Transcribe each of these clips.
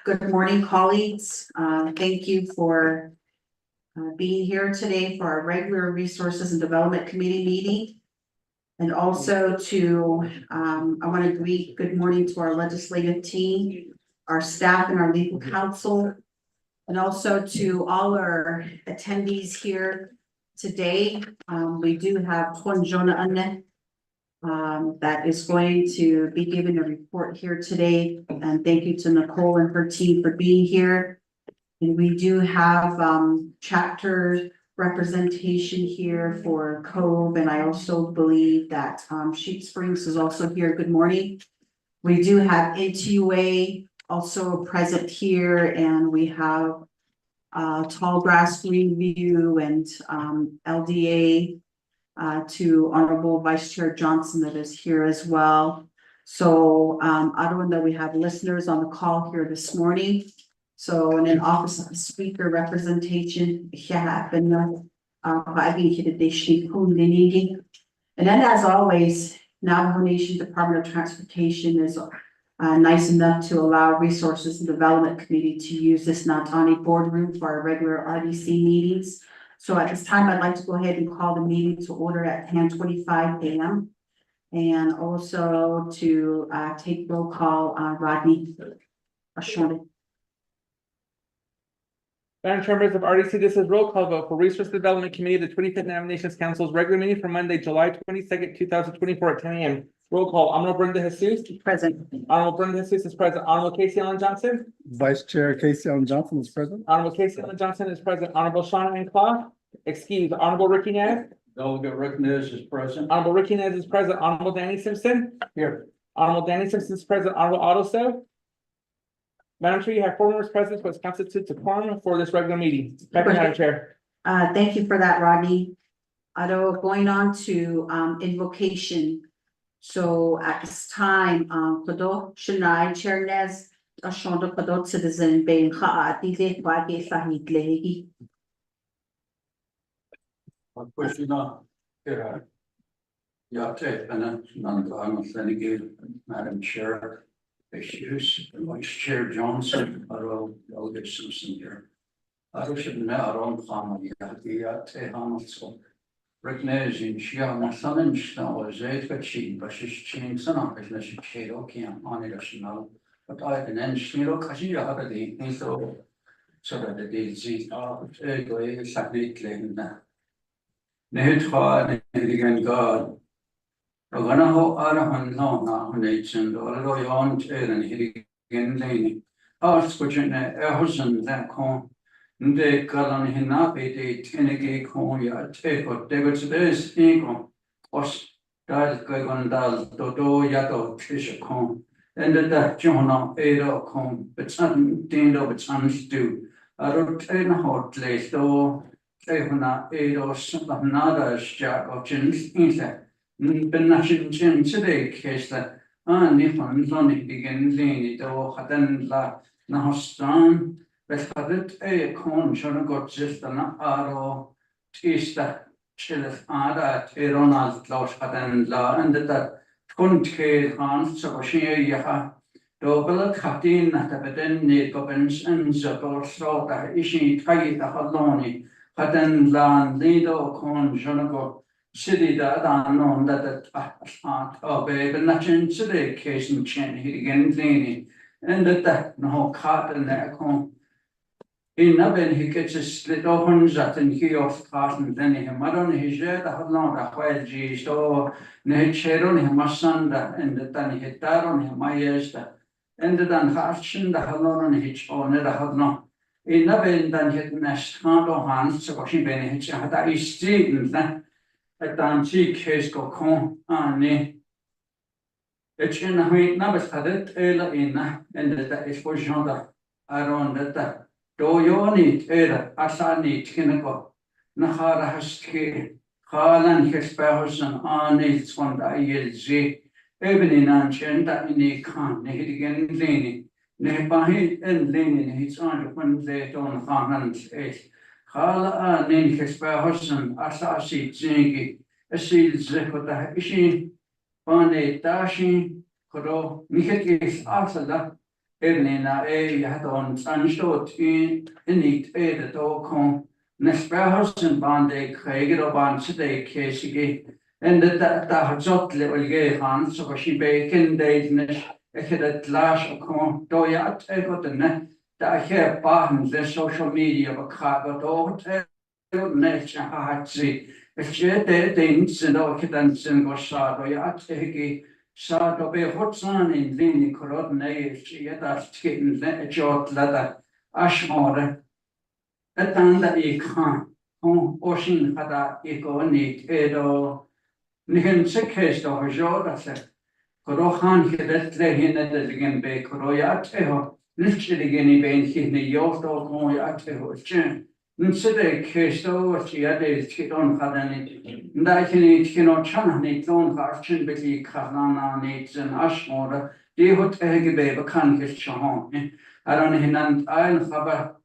Good morning, colleagues. Thank you for being here today for our regular Resources and Development Committee meeting. And also I want to greet good morning to our legislative team, our staff and our legal counsel, and also to all our attendees here today. We do have Juan Jonah that is going to be giving a report here today. And thank you to Nicole and her team for being here. And we do have chapter representation here for Cove. And I also believe that Sheep Springs is also here. Good morning. We do have NTUA also present here, and we have Tallgrass Greenview and LDA. To Honorable Vice Chair Johnson that is here as well. So I don't know, we have listeners on the call here this morning. So in an Office of the Speaker representation, and then as always, Navajo Nation Department of Transportation is nice enough to allow Resources and Development Committee to use this Natani boardroom for our regular RDC meetings. So at this time, I'd like to go ahead and call the meeting to order at 10:25 a.m. And also to take roll call, Rodney. Madam Chair, members of RDC, this is roll call vote for Resource Development Committee, the 25th Nominations Council's regular meeting for Monday, July 22nd, 2024 at 10 a.m. Roll call, Honorable Brenda Jesus. Present. Honorable Brenda Jesus is present. Honorable Casey Allen Johnson. Vice Chair Casey Allen Johnson is present. Honorable Casey Allen Johnson is present. Honorable Shauna Ann Clark. Excuse, Honorable Ricky Nez. Delegate Rick Nez is present. Honorable Ricky Nez is present. Honorable Danny Simpson. Here. Honorable Danny Simpson is present. Honorable Otto So. Madam Chair, you have 4 members present, which constitutes a quorum for this regular meeting. Back to Madam Chair. Thank you for that, Rodney. Going on to invocation. So at this time, Kodo Shanai Chair Nez, Ashondo Kodo Citizen Bain Haati Wage Fahid Lehi. Question Yate and Nangan Madam Chair. Issues, Vice Chair Johnson, Delegate Simpson here. I should know on Hamadi Yate Hamilton. recognizing she on a summon snow as a machine, but she's changing some of it, she shade okay on it, she know. But I can then she know, cause you have a day, so that the days go exactly clean that. Net hard again God. Gana ho arahan no na hunation, or yon and he again lane. Ask what you know, that con. De galan hinapi de tenegi con ya take or David's days ego. Os dal gagondal do yato fish con. And that Jonah Ada con, but some ding of its do. I don't train a hot place though. Tehuna Ada some nada jack of Jim's insect. بالنحشي جن today case that نحن نظن begin لين تو خدن لا نهستان بس خدت أي كون شنو قد جستنا أرو تيستا شلف آدا تيرونال تلاش خدن لا عند كنت كي خان سبشين يها تو بلد خدين نتبدن نيكوبنس انزبور صوتا إشي تخيي تخلوني خدن لا نيدو كون شنو قد City that unknown that of a nation city case and chain he again leaning and that no cart and that con in Nabin he gets a split open that and he off cart and then he madon his red had not a while G's or nature on him masanda and the then he hit that on him my ears that ended on Harshin the halon on hitch or never had not. In Nabin then hit nest hand or hands so she been hitch had that is street a dancy case go con ne. It's in a way nabas had it ela inna and that is for Jonda around that. Do you need era asani tinako Nahara haski Halan his person on it's one that yelzi even in ancient that in a can again leaning. Nebahi and leaning his own when they don't hands it. Hala nin his person asasi zingi a seal zekota ishi pane dashi koro mikis asala evnina had on sunshot in it the dog Nespersen bande Craig or ban today case and that had zot little gay hands so she bacon days a hit at lash or con doyat got the net that I hear barns the social media of a car got over nature hard see if she did things and all kittens and go sad or yat take sad or be hot sun in Vinny Corodnay she had that kitten a jot leather ashmore. That I can't. Ocean had a eco neat edo. Nihin sick case of a joda said. Korohan hit it lay in it again bay Koroyateho. Literally again been hidden the yost of Moyateho chin. Nsid case though she had a kid on had any. And I can eat channy clone harchin betty carnana needs and ashmore. They would egg baby can't get shahon. I don't know, I'll have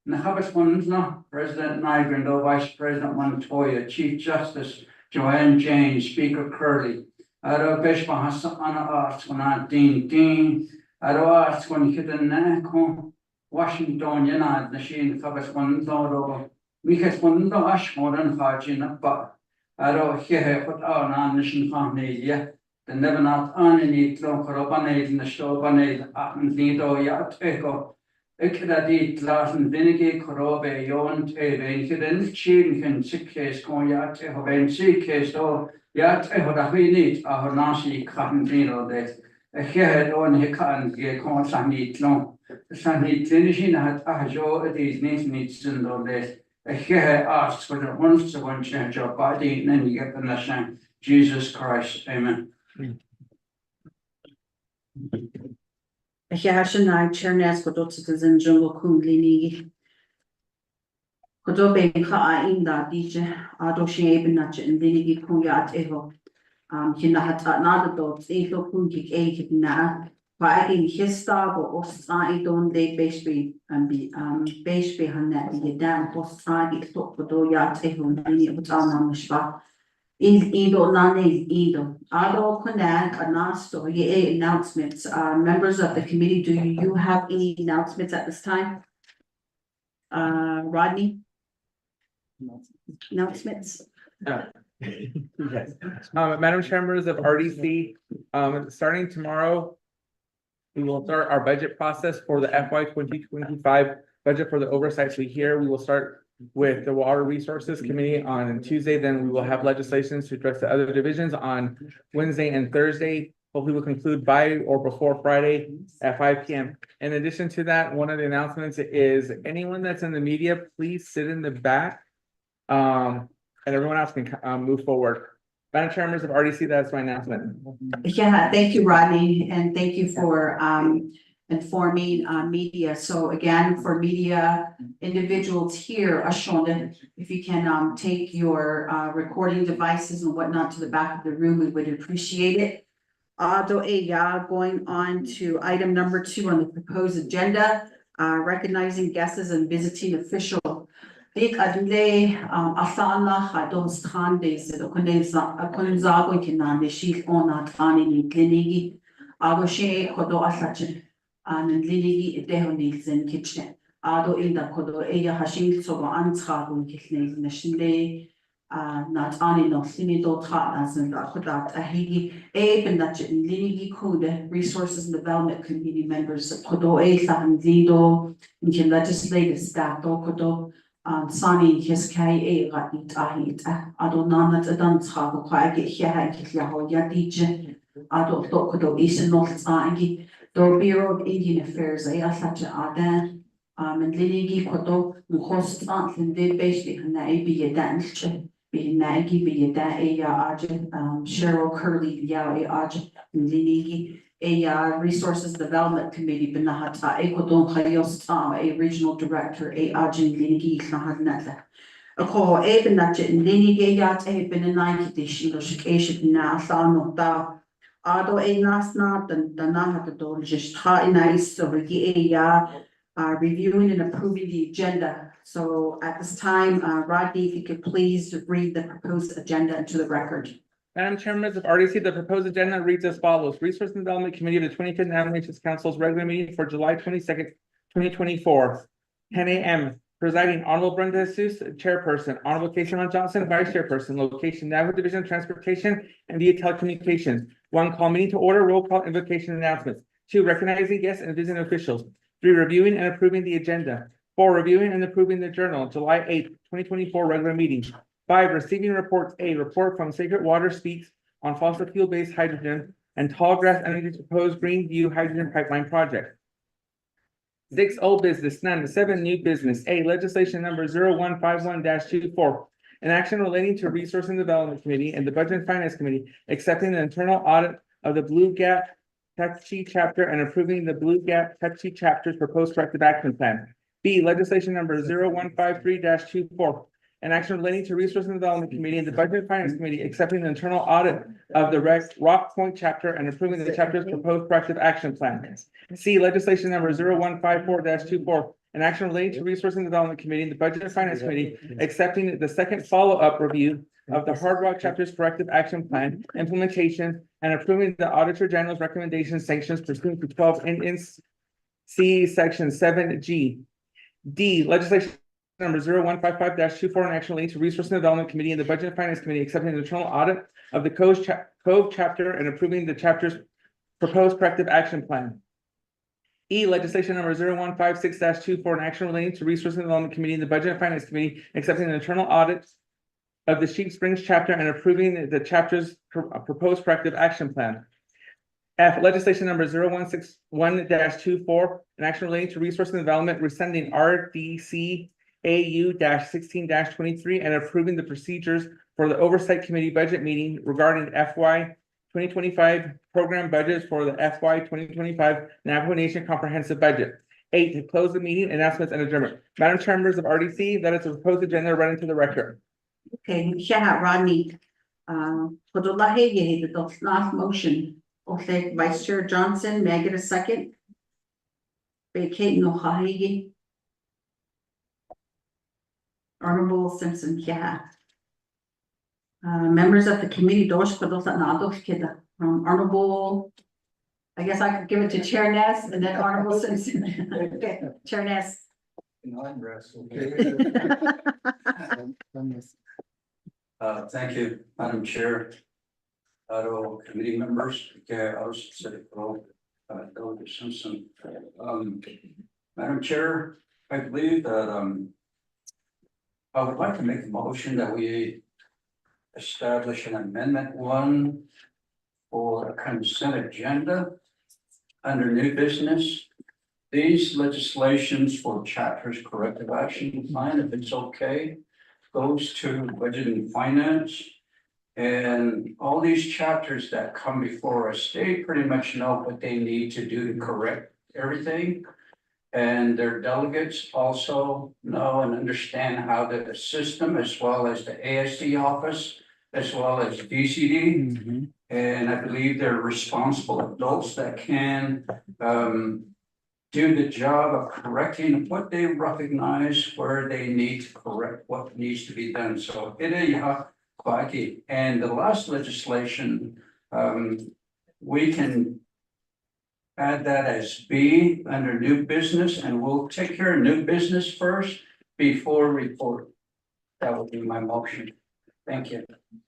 Nahabas Winslow, President Nigrando, Vice President Montoya, Chief Justice Joanne James, Speaker Curley. Aro Bishpa Hassan Arts when I Dean, Aro Arts when he did Nako, Washington, Yanad, Nashin, Habas Winslow, Mikas Winslow, Ashmore and Hajin, but Aro here put on Nation Family, the never not on any Clocobanade in the show Banade, Nido Yateko. Ik dat die laten vinnige korobe joon te ben chien can sick case kon ja te hebben sick case do ja te hebben we niet a nasi kan dino dat ik het on he kan ge kon san niet long san niet finishing had a jo het is niet zijn do dat ik het asked for the ones to one change your body and then you get the nation Jesus Christ amen. Ich herrsche nein, Chernes, Godot citizen jungle kundlini. Godobe ka inda dije, adoshe eben natche in dinigi kuyat eho. Hina nada dots, elo kungik ehit na. Waagin hista bo osai don de beshbe and be beshbe hannet yedam osai tok godo yat eho dini utana mishba. Ido nane Ido. Ado Konak Anasto ye announcements. Members of the committee, do you have any announcements at this time? Rodney? Announcements. Yes. Madam Chair, members of RDC, starting tomorrow, we will start our budget process for the FY 2025 budget for the oversight suite here. We will start with the Water Resources Committee on Tuesday, then we will have legislations to address the other divisions on Wednesday and Thursday. Hopefully we'll conclude by or before Friday at 5 p.m. In addition to that, one of the announcements is anyone that's in the media, please sit in the back. And everyone else can move forward. Madam Chair, members of RDC, that's my announcement. Yeah, thank you, Rodney, and thank you for informing media. So again, for media individuals here, Ashonda, if you can take your recording devices and whatnot to the back of the room, we would appreciate it. Going on to item number 2 on the proposed agenda, recognizing guests and visiting official. Ik adule asana hados khandes the kunzago kinane shi ona tani ni klinigi agoshe kodo asachen an liligi dehonil zen kitchen ado inda kodo eya hashing so antragung kitne nashinde not ani no sinido ta as and kodat ahigi benach liligi code resources and development committee members kodo e sanzido in legislative staff do kodo Sani his K. Radit Ahit, Adonana Danza, Quag, Yaho Yadij, Adol Dokodo, Eastern North Angi, the Bureau of Indian Affairs, such Adan, and Liligi Kodo, Muhost Aunt, and they basically be a dance, be Nagi, be a da, Argent, Cheryl Curley, Yao Argent, and Liligi. Resources Development Committee, Benahata, Ekodon Hayos Tam, a regional director, Ajin Linigi, Nahanata. A call Ebenach in Linigayat, a Benanaki, the Shiloshikation, Nasano Da, Ado a Nasna, the Nahata, just hot nice over the reviewing and approving the agenda. So at this time, Rodney, if you could please read the proposed agenda into the record. Madam Chair, members of RDC, the proposed agenda reads as follows. Resource and Development Committee of the 25th Nominations Council's regular meeting for July 22nd, 2024, 10 a.m. Presiding Honorable Brenda Jesus, Chairperson, Honorable Casey Johnson, Vice Chairperson, location Navajo Division of Transportation and via telecommunications. 1, call meeting to order, roll call, invocation, announcements. 2, recognizing guests and visiting officials. 3, reviewing and approving the agenda. 4, reviewing and approving the journal, July 8th, 2024 regular meeting. 5, receiving reports. A, report from Sacred Water Speaks on fossil fuel-based hydrogen and Tallgrass Energy's proposed Greenview Hydrogen Pipeline project. 6, old business, none. 7, new business. A, legislation number 0151-24, an action relating to Resource and Development Committee and the Budget and Finance Committee, accepting the internal audit of the Blue Gap Teche chapter and approving the Blue Gap Teche chapter's proposed corrective action plan. B, legislation number 0153-24, an action relating to Resource and Development Committee and the Budget and Finance Committee, accepting the internal audit of the Rock Point chapter and approving the chapter's proposed corrective action plan. C, legislation number 0154-24, an action relating to Resource and Development Committee and the Budget and Finance Committee, accepting the second follow-up review of the Hard Rock chapter's corrective action plan, implementation, and approving the Auditor General's recommendations, sanctions pursuant to 12 C section 7G. D, legislation number 0155-24, an action relating to Resource and Development Committee and the Budget and Finance Committee, accepting the internal audit of the Cove chapter and approving the chapter's proposed corrective action plan. E, legislation number 0156-24, an action relating to Resource and Development Committee and the Budget and Finance Committee, accepting the internal audit of the Sheep Springs chapter and approving the chapter's proposed corrective action plan. F, legislation number 0161-24, an action relating to Resource and Development, rescinding RDC AU-16-23 and approving the procedures for the Oversight Committee budget meeting regarding FY 2025 program budgets for the FY 2025 Navajo Nation Comprehensive Budget. 8, to close the meeting, announcements and adjournment. Madam Chair, members of RDC, that is the proposed agenda read into the record. Okay, Rodney. For the last motion, okay, Vice Chair Johnson, may I get a second? Vacate no Hahigi. Honorable Simpson, members of the committee, Honorable, I guess I could give it to Chair Ness and then Honorable Simpson. Okay, Chair Ness. Thank you, Madam Chair. Committee members, Delegate Simpson. Madam Chair, I believe that, I would like to make a motion that we establish an amendment one for a consent agenda under new business. These legislations for chapters corrective action plan, if it's okay, goes to budget and finance. And all these chapters that come before us, they pretty much know what they need to do to correct everything. And their delegates also know and understand how the system, as well as the ASD office, as well as DCD. And I believe they're responsible adults that can do the job of correcting what they recognize where they need to correct what needs to be done. So it is quite. And the last legislation, we can add that as B under new business, and we'll take care of new business first before report. That would be my motion. Thank you.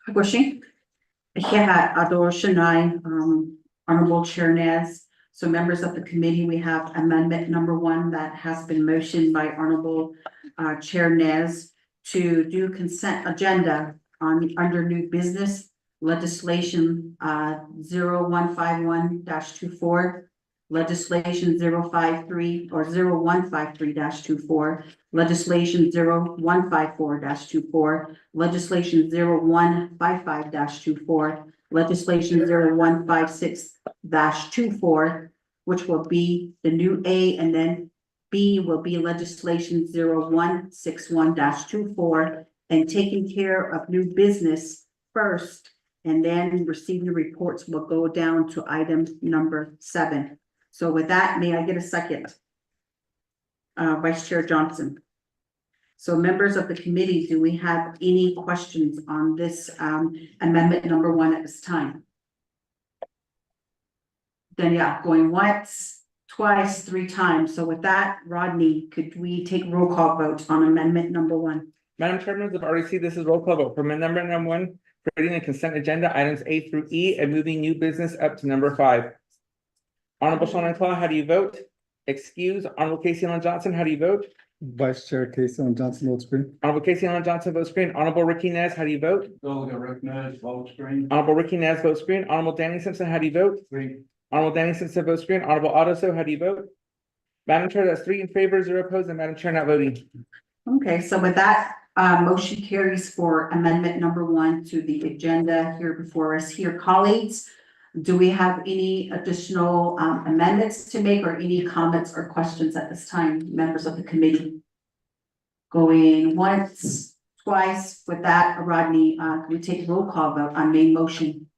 Bushing. Yeah, Ador Shanai, Honorable Chair Nez. So members of the committee, we have amendment number one that has been motioned by Honorable Chair Nez to do consent agenda on under new business legislation 0151-24, legislation 053 or 0153-24, legislation 0154-24, legislation 0155-24, legislation 0156-24, which will be the new A, and then B will be legislation 0161-24, and taking care of new business first, and then receiving reports will go down to item number 7. So with that, may I get a second? Vice Chair Johnson. So members of the committee, do we have any questions on this amendment number one at this time? Then yeah, going once, twice, 3 times. So with that, Rodney, could we take roll call vote on amendment number one? Madam Chair, members of RDC, this is roll call vote for amendment number 1, creating a consent agenda items A through E and moving new business up to number 5. Honorable Sean Claw, how do you vote? Excuse. Honorable Casey Allen Johnson, how do you vote? Vice Chair Casey Allen Johnson, votes green. Honorable Casey Allen Johnson votes green. Honorable Ricky Nez, how do you vote? Delegate Rick Nez, votes green. Honorable Ricky Nez votes green. Honorable Danny Simpson, how do you vote? Green. Honorable Danny Simpson votes green. Honorable Otto, how do you vote? Madam Chair, that's 3 in favor, 0 opposed, and Madam Chair not voting. Okay, so with that, motion carries for amendment number 1 to the agenda here before us here. Colleagues, do we have any additional amendments to make or any comments or questions at this time, members of the committee? Going once, twice. With that, Rodney, can we take a roll call vote on main motion?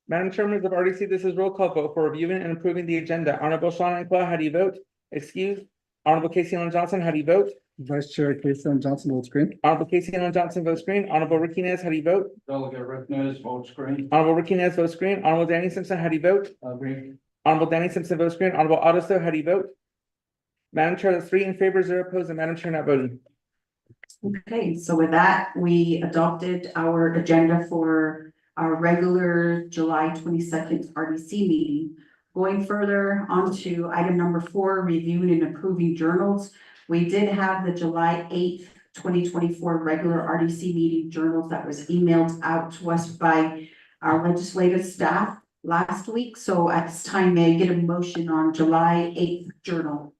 Madam Chair, members of RDC, this is roll call vote for reviewing and approving the agenda. Honorable Sean Claw, how do you vote? Excuse. Honorable Casey Allen Johnson, how do you vote? Vice Chair Casey Allen Johnson, votes green. Honorable Casey Allen Johnson votes green. Honorable Ricky Nez, how do you vote? Delegate Rick Nez, votes green. Honorable Ricky Nez votes green. Honorable Danny Simpson, how do you vote? Green. Honorable Danny Simpson votes green. Honorable Otto, how do you vote? Madam Chair, that's 3 in favor, 0 opposed, and Madam Chair not voting. Okay, so with that, we adopted our agenda for our regular July 22nd RDC meeting. Going further on to item number 4, reviewing and approving journals. We did have the July 8th, 2024 regular RDC meeting journals that was emailed out to us by our legislative staff last week. So at this time, may I get a motion on July 8th journal?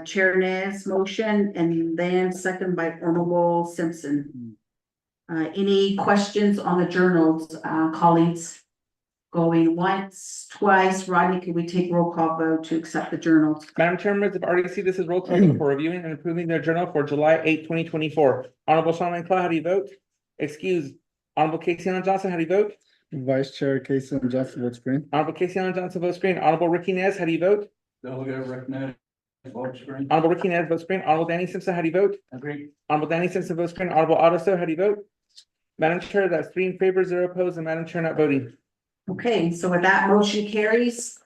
Chair Nez motion, and then second by Honorable Simpson. Any questions on the journals, colleagues? Going once, twice. Rodney, can we take roll call vote to accept the journals? Madam Chair, members of RDC, this is roll call vote for reviewing and approving their journal for July 8, 2024. Honorable Sean Claw, how do you vote? Excuse. Honorable Casey Allen Johnson, how do you vote? Vice Chair Casey Allen Johnson, votes green. Honorable Casey Allen Johnson votes green. Honorable Ricky Nez, how do you vote? Delegate Rick Nez, votes green. Honorable Ricky Nez votes green. Honorable Danny Simpson, how do you vote? Agree. Honorable Danny Simpson votes green. Honorable Otto, how do you vote? Madam Chair, that's 3 in favor, 0 opposed, and Madam Chair not voting. Okay, so with that motion carries.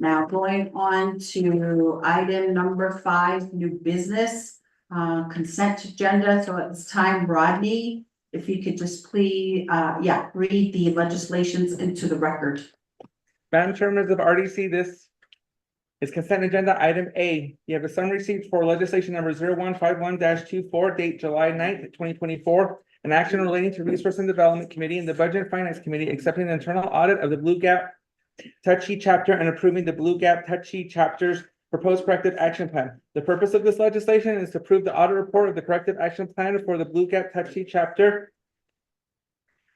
Now going on to item number 5, new business, consent agenda. So at this time, Rodney, if you could just please, read the legislations into the record. Madam Chair, members of RDC, this is consent agenda item A. You have a summary receipt for legislation number 0151-24, date July 9th, 2024. An action relating to Resource and Development Committee and the Budget and Finance Committee accepting the internal audit of the Blue Gap Touchy Chapter and approving the Blue Gap Touchy Chapter's proposed corrective action plan. The purpose of this legislation is to approve the audit report of the corrective action plan for the Blue Gap Touchy Chapter.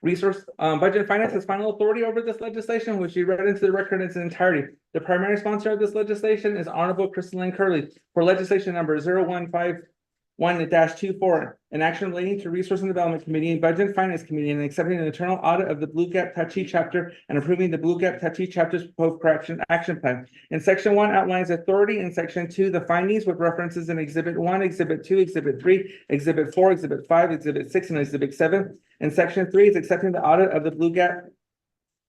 Resource Budget and Finance has final authority over this legislation, which we read into the record in its entirety. The primary sponsor of this legislation is Honorable Crystalline Curley for legislation number 0151-24, an action relating to Resource and Development Committee and Budget and Finance Committee and accepting an internal audit of the Blue Gap Touchy Chapter and approving the Blue Gap Touchy Chapter's proposed correction action plan. In section 1 outlines authority, in section 2 the findings with references in exhibit 1, exhibit 2, exhibit 3, exhibit 4, exhibit 5, exhibit 6, and exhibit 7. In section 3 is accepting the audit of the Blue Gap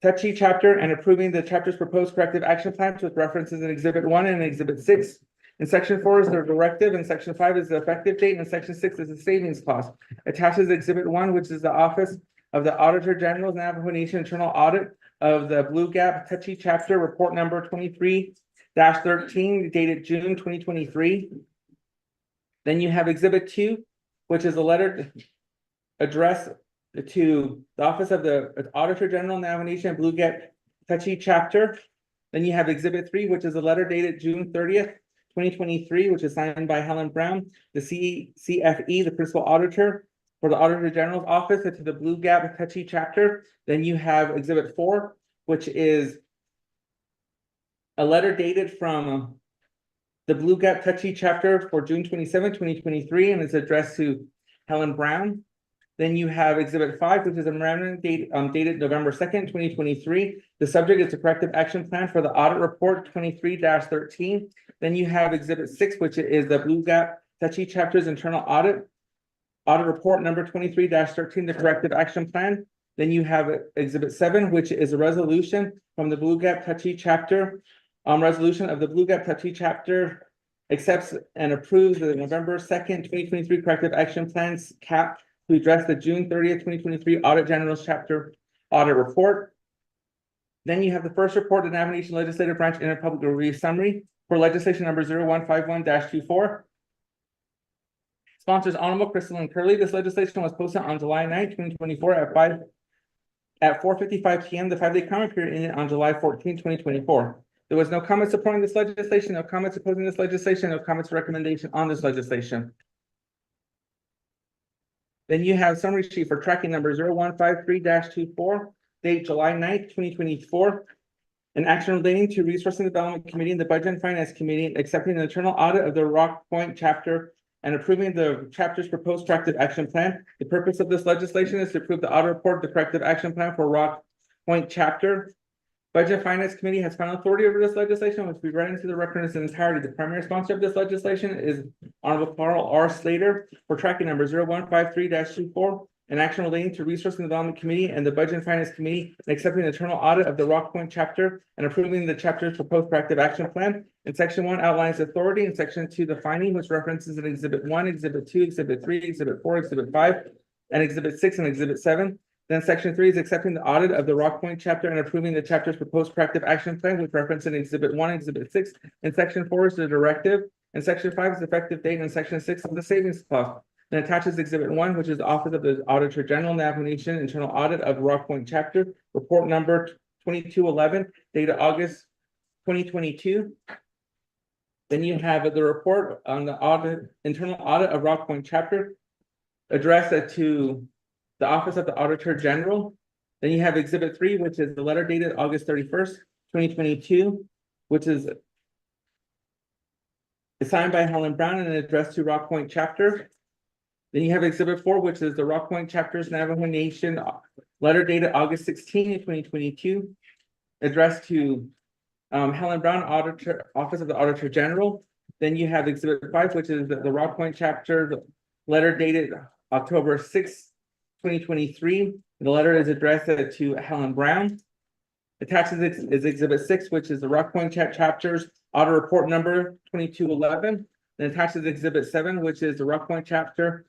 Touchy Chapter and approving the chapter's proposed corrective action plans with references in exhibit 1 and exhibit 6. In section 4 is the directive, and section 5 is the effective date, and section 6 is the savings clause. Attaches exhibit 1, which is the Office of the Auditor General's Navajo Nation internal audit of the Blue Gap Touchy Chapter, report number 23-13, dated June 2023. Then you have exhibit 2, which is a letter addressed to the Office of the Auditor General Navajo Nation Blue Gap Touchy Chapter. Then you have exhibit 3, which is a letter dated June 30th, 2023, which is signed by Helen Brown, the CFE, the principal auditor for the Auditor General's office to the Blue Gap Touchy Chapter. Then you have exhibit 4, which is a letter dated from the Blue Gap Touchy Chapter for June 27, 2023, and it's addressed to Helen Brown. Then you have exhibit 5, which is a memorandum dated November 2nd, 2023. The subject is the corrective action plan for the audit report 23-13. Then you have exhibit 6, which is the Blue Gap Touchy Chapter's internal audit report number 23-13, the corrective action plan. Then you have exhibit 7, which is a resolution from the Blue Gap Touchy Chapter. Resolution of the Blue Gap Touchy Chapter accepts and approves the November 2nd, 2023 corrective action plans cap to address the June 30th, 2023 Audit General's Chapter audit report. Then you have the first report, the Navajo Nation Legislative Branch Interpublic Review Summary for legislation number 0151-24. Sponsors Honorable Crystalline Curley. This legislation was posted on July 9th, 2024 at 4:55 p.m. The 5-day comment period ended on July 14th, 2024. There was no comment supporting this legislation, no comments opposing this legislation, no comments or recommendation on this legislation. Then you have summary sheet for tracking number 0153-24, date July 9th, 2024. An action relating to Resource and Development Committee and the Budget and Finance Committee accepting the internal audit of the Rock Point Chapter and approving the chapter's proposed corrective action plan. The purpose of this legislation is to approve the audit report, the corrective action plan for Rock Point Chapter. Budget and Finance Committee has final authority over this legislation, which we read into the record in its entirety. The primary sponsor of this legislation is Honorable Carl R. Slater for tracking number 0153-24, an action relating to Resource and Development Committee and the Budget and Finance Committee and accepting the internal audit of the Rock Point Chapter and approving the chapter's proposed corrective action plan. In section 1 outlines authority, in section 2 the finding, which references in exhibit 1, exhibit 2, exhibit 3, exhibit 4, exhibit 5, and exhibit 6 and exhibit 7. Then section 3 is accepting the audit of the Rock Point Chapter and approving the chapter's proposed corrective action plan with reference in exhibit 1, exhibit 6, and section 4 is the directive, and section 5 is the effective date, and section 6 is the savings clause. Then attaches exhibit 1, which is the Office of the Auditor General Navajo Nation internal audit of Rock Point Chapter, report number 2211, dated August 2022. Then you have the report on the internal audit of Rock Point Chapter addressed to the Office of the Auditor General. Then you have exhibit 3, which is the letter dated August 31st, 2022, which is signed by Helen Brown and addressed to Rock Point Chapter. Then you have exhibit 4, which is the Rock Point Chapter's Navajo Nation letter dated August 16th, 2022, addressed to Helen Brown, Office of the Auditor General. Then you have exhibit 5, which is the Rock Point Chapter letter dated October 6th, 2023. The letter is addressed to Helen Brown. Attached is Exhibit 6, which is the Rock Point chapters audit report number 2211. Then attached is Exhibit 7, which is the Rock Point chapter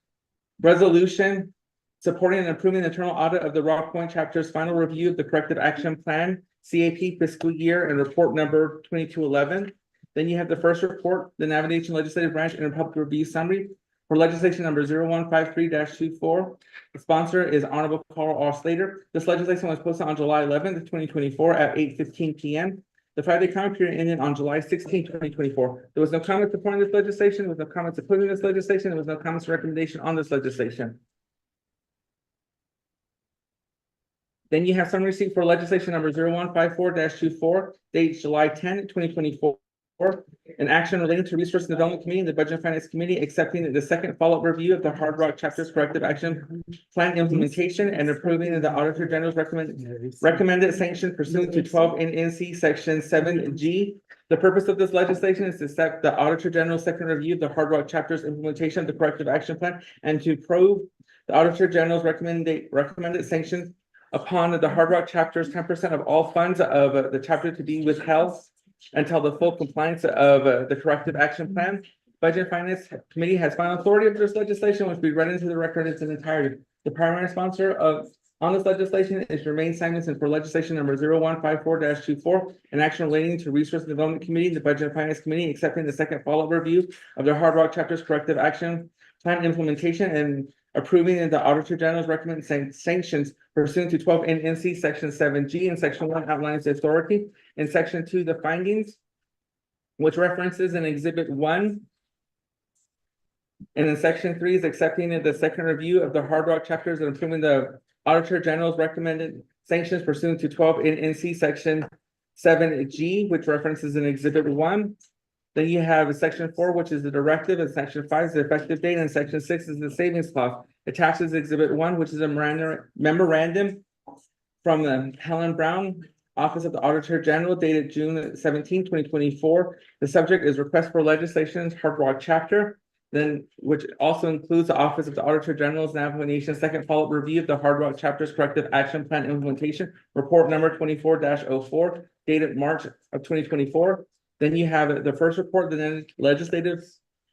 resolution supporting and approving the internal audit of the Rock Point chapter's final review of the corrective action plan, CAP fiscal year, and report number 2211. Then you have the first report, the Navigation Legislative Branch and Public Review Summary for legislation number 0153-24. The sponsor is Honorable Carl R. Slater. This legislation was posted on July 11th, 2024 at 8:15 p.m. The 5-day comment period ended on July 16th, 2024. There was no comment supporting this legislation. There was no comments opposing this legislation. There was no comments or recommendation on this legislation. Then you have summary receipt for legislation number 0154-24, date July 10, 2024. An action relating to Resource and Development Committee and the Budget and Finance Committee accepting the second follow-up review of the Hard Rock Chapter's corrective action plan implementation and approving the Auditor General's recommended sanction pursuant to 12 NC Section 7G. The purpose of this legislation is to accept the Auditor General's second review of the Hard Rock Chapter's implementation of the corrective action plan and to approve the Auditor General's recommended sanctions upon the Hard Rock Chapter's 10% of all funds of the chapter to be withheld until the full compliance of the corrective action plan. Budget and Finance Committee has final authority of this legislation, which will be read into the record in its entirety. The primary sponsor on this legislation is Jermaine Simonson for legislation number 0154-24, an action relating to Resource and Development Committee, the Budget and Finance Committee, accepting the second follow-up review of the Hard Rock Chapter's corrective action plan implementation and approving the Auditor General's recommended sanctions pursuant to 12 NC Section 7G and Section 1 outlines the authority. In Section 2, the findings, which references in Exhibit 1. And in Section 3 is accepting the second review of the Hard Rock chapters and approving the Auditor General's recommended sanctions pursuant to 12 NC Section 7G, which references in Exhibit 1. Then you have Section 4, which is the directive, and Section 5 is the effective date, and Section 6 is the savings clause. Attached is Exhibit 1, which is a memorandum from the Helen Brown Office of the Auditor General dated June 17, 2024. The subject is request for legislation's Hard Rock chapter, then which also includes the Office of the Auditor General's Navajo Nation second follow-up review of the Hard Rock chapter's corrective action plan implementation, report number 24-04, dated March of 2024. Then you have the first report, the legislative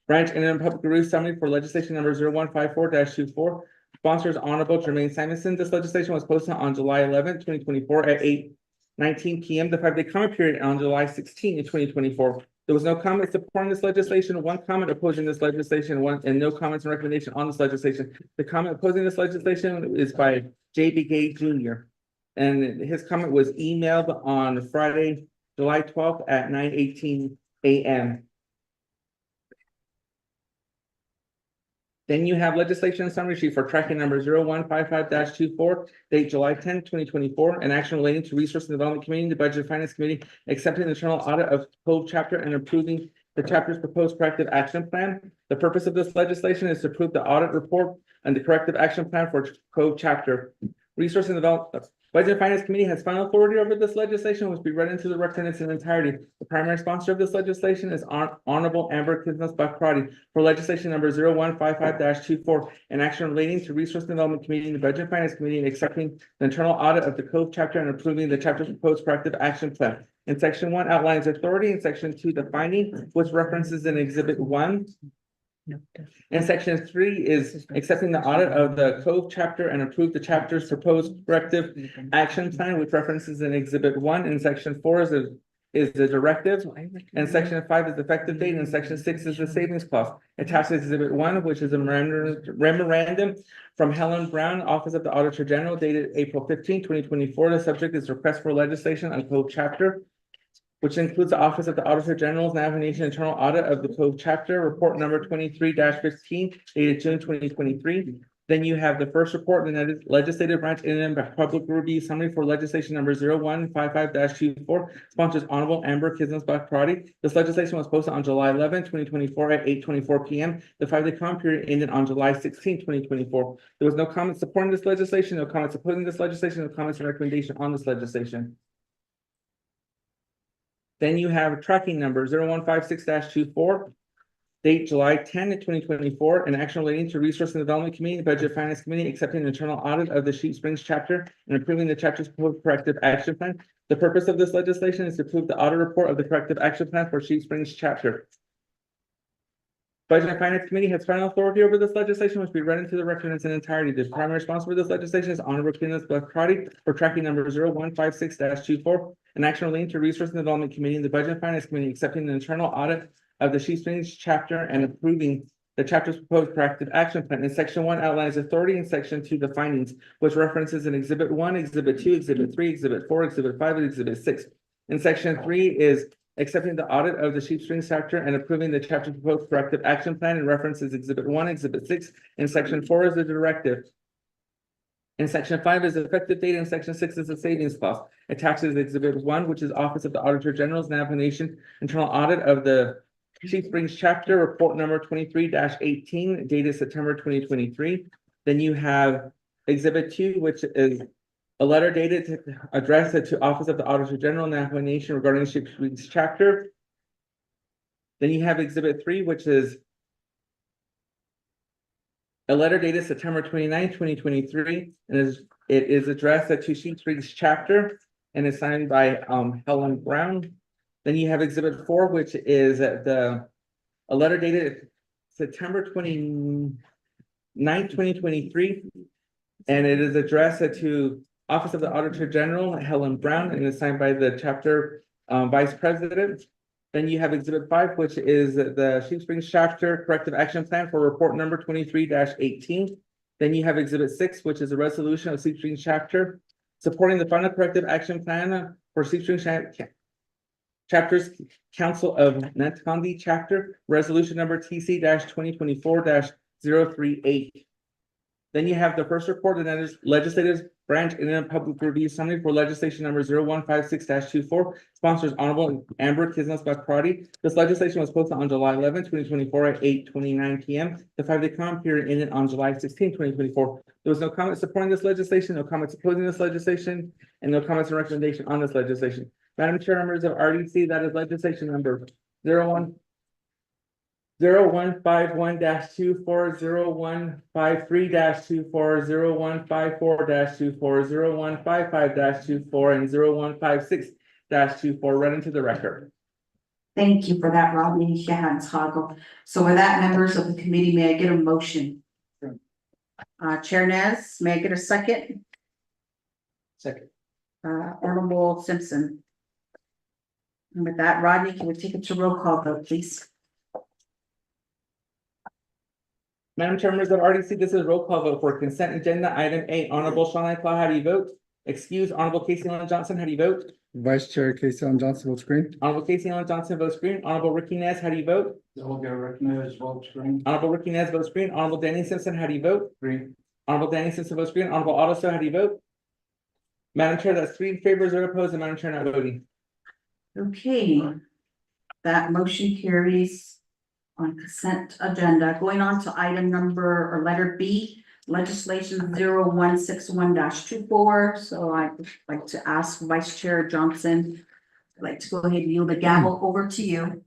branch and public review summary for legislation number 0154-24. Sponsors Honorable Jermaine Simonson. This legislation was posted on July 11, 2024 at 8:19 p.m. The 5-day comment period on July 16, 2024. There was no comment supporting this legislation, one comment opposing this legislation, and no comments and recommendation on this legislation. The comment opposing this legislation is by J.B. Gay Jr. And his comment was emailed on Friday, July 12th at 9:18 a.m. Then you have legislation summary sheet for tracking number 0155-24, date July 10, 2024, an action relating to Resource and Development Committee, the Budget and Finance Committee, accepting the internal audit of Cove chapter and approving the chapter's proposed corrective action plan. The purpose of this legislation is to approve the audit report and the corrective action plan for Cove chapter. Resource and Development Budget and Finance Committee has final authority over this legislation, which will be read into the record in its entirety. The primary sponsor of this legislation is Honorable Amber Kiznos-Bakrati for legislation number 0155-24, an action relating to Resource and Development Committee, the Budget and Finance Committee, and accepting the internal audit of the Cove chapter and approving the chapter's proposed corrective action plan. In Section 1 outlines authority, in Section 2 the finding, which references in Exhibit 1. And Section 3 is accepting the audit of the Cove chapter and approve the chapter's proposed corrective action plan, which references in Exhibit 1. And Section 4 is the directive, and Section 5 is the effective date, and Section 6 is the savings clause. Attached to Exhibit 1, which is a memorandum from Helen Brown, Office of the Auditor General, dated April 15, 2024. The subject is request for legislation on Cove chapter, which includes the Office of the Auditor General's Navajo Nation internal audit of the Cove chapter, report number 23-15, dated June 2023. Then you have the first report, the legislative branch and public review summary for legislation number 0155-24, sponsors Honorable Amber Kiznos-Bakrati. This legislation was posted on July 11, 2024 at 8:24 p.m. The 5-day comment period ended on July 16, 2024. There was no comments supporting this legislation, no comments opposing this legislation, no comments or recommendation on this legislation. Then you have tracking number 0156-24. date July 10, 2024, an action relating to Resource and Development Committee, Budget Finance Committee, accepting an internal audit of the Sheep Springs chapter and approving the chapter's proposed corrective action plan. The purpose of this legislation is to approve the audit report of the corrective action plan for Sheep Springs chapter. Budget and Finance Committee has final authority over this legislation, which will be read into the record in its entirety. The primary sponsor for this legislation is Honorable Kenneth Crotty for tracking number 0156-24, an action relating to Resource and Development Committee and the Budget and Finance Committee accepting an internal audit of the Sheep Springs chapter and approving the chapter's proposed corrective action plan. In section 1 outlines authority, in section 2 the findings, which references in exhibit 1, exhibit 2, exhibit 3, exhibit 4, exhibit 5, and exhibit 6. In section 3 is accepting the audit of the Sheep Springs chapter and approving the chapter's proposed corrective action plan and references exhibit 1, exhibit 6. In section 4 is the directive. In section 5 is the effective date, and section 6 is the savings clause. Attached is exhibit 1, which is Office of the Auditor General's Navigation internal audit of the Sheep Springs chapter, report number 23-18, dated September 2023. Then you have exhibit 2, which is a letter dated addressed to Office of the Auditor General Navigation regarding Sheep Springs chapter. Then you have exhibit 3, which is a letter dated September 29, 2023, and it is addressed to Sheep Springs chapter and is signed by Helen Brown. Then you have exhibit 4, which is a letter dated September 29, 2023, and it is addressed to Office of the Auditor General Helen Brown and is signed by the chapter vice president. Then you have exhibit 5, which is the Sheep Springs chapter corrective action plan for report number 23-18. Then you have exhibit 6, which is a resolution of Sheep Springs chapter supporting the final corrective action plan for Sheep Springs chapters Council of Nanticondi chapter, resolution number TC 2024-038. Then you have the first report, and that is legislative branch and then public review summary for legislation number 0156-24, sponsors Honorable Amber Kisnos-Bakrati. This legislation was posted on July 11, 2024 at 8:29 p.m. The 5-day comment period ended on July 16, 2024. There was no comment supporting this legislation, no comments opposing this legislation, and no comments or recommendation on this legislation. Madam Chair, members of RDC, that is legislation number 0151-24, 0153-24, 0154-24, 0155-24, and 0156-24, read into the record. Thank you for that, Rodney Shahan's. So with that, members of the committee, may I get a motion? Chair Nez, may I get a second? Second. Honorable Simpson. And with that, Rodney, can we take it to roll call vote, please? Madam Chair, members of RDC, this is a roll call vote for consent agenda item 8. Honorable Sean Clow, how do you vote? Excuse Honorable Casey Ellen Johnson, how do you vote? Vice Chair Casey Ellen Johnson votes green. Honorable Casey Ellen Johnson votes green. Honorable Ricky Nez, how do you vote? Votes green. Honorable Ricky Nez votes green. Honorable Danny Simpson, how do you vote? Green. Honorable Danny Simpson votes green. Honorable Otto, how do you vote? Madam Chair, that's 3 in favor, 0 opposed, and Madam Chair not voting. Okay. That motion carries on consent agenda. Going on to item number or letter B, legislation 0161-24. So I'd like to ask Vice Chair Johnson, I'd like to go ahead and yield the gavel over to you.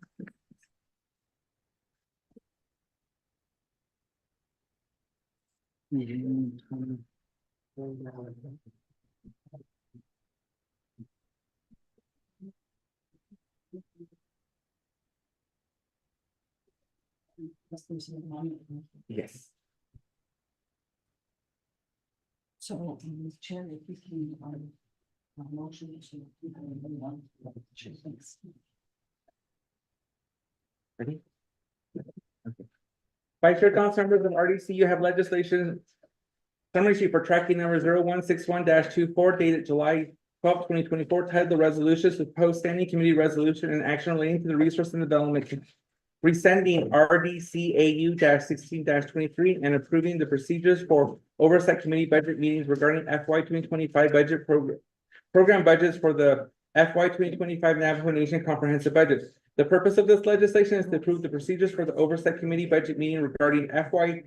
Yes. So, Chair, if you can, motion to. Ready? Okay. Vice Chair Johnson, members of RDC, you have legislation summary sheet for tracking number 0161-24 dated July 12, 2024, titled the resolutions with post standing committee resolution and action relating to the resource and development rescinding RDCAU 16-23 and approving the procedures for oversight committee budget meetings regarding FY 2025 budget program budgets for the FY 2025 Navajo Nation comprehensive budget. The purpose of this legislation is to approve the procedures for the oversight committee budget meeting regarding FY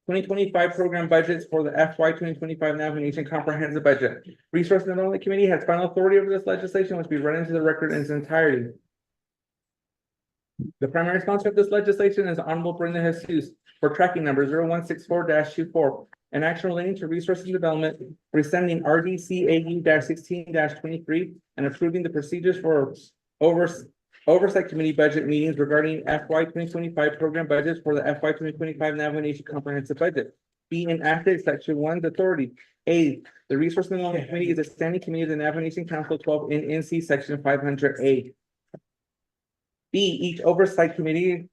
2025 program budgets for the FY 2025 Navajo Nation comprehensive budget. Resource and Development Committee has final authority over this legislation, which will be run into the record in its entirety. The primary sponsor of this legislation is Honorable Brenda Jesus for tracking number 0164-24, an action relating to resource and development, rescinding RDCAU 16 and approving the procedures for oversight committee budget meetings regarding FY 2025 program budgets for the FY 2025 Navigation Comprehensive Budget. B, enacted section 1's authority. A, the Resource and Development Committee is a standing committee of the Navigation Council 12 in NC section 500A. B, each oversight committee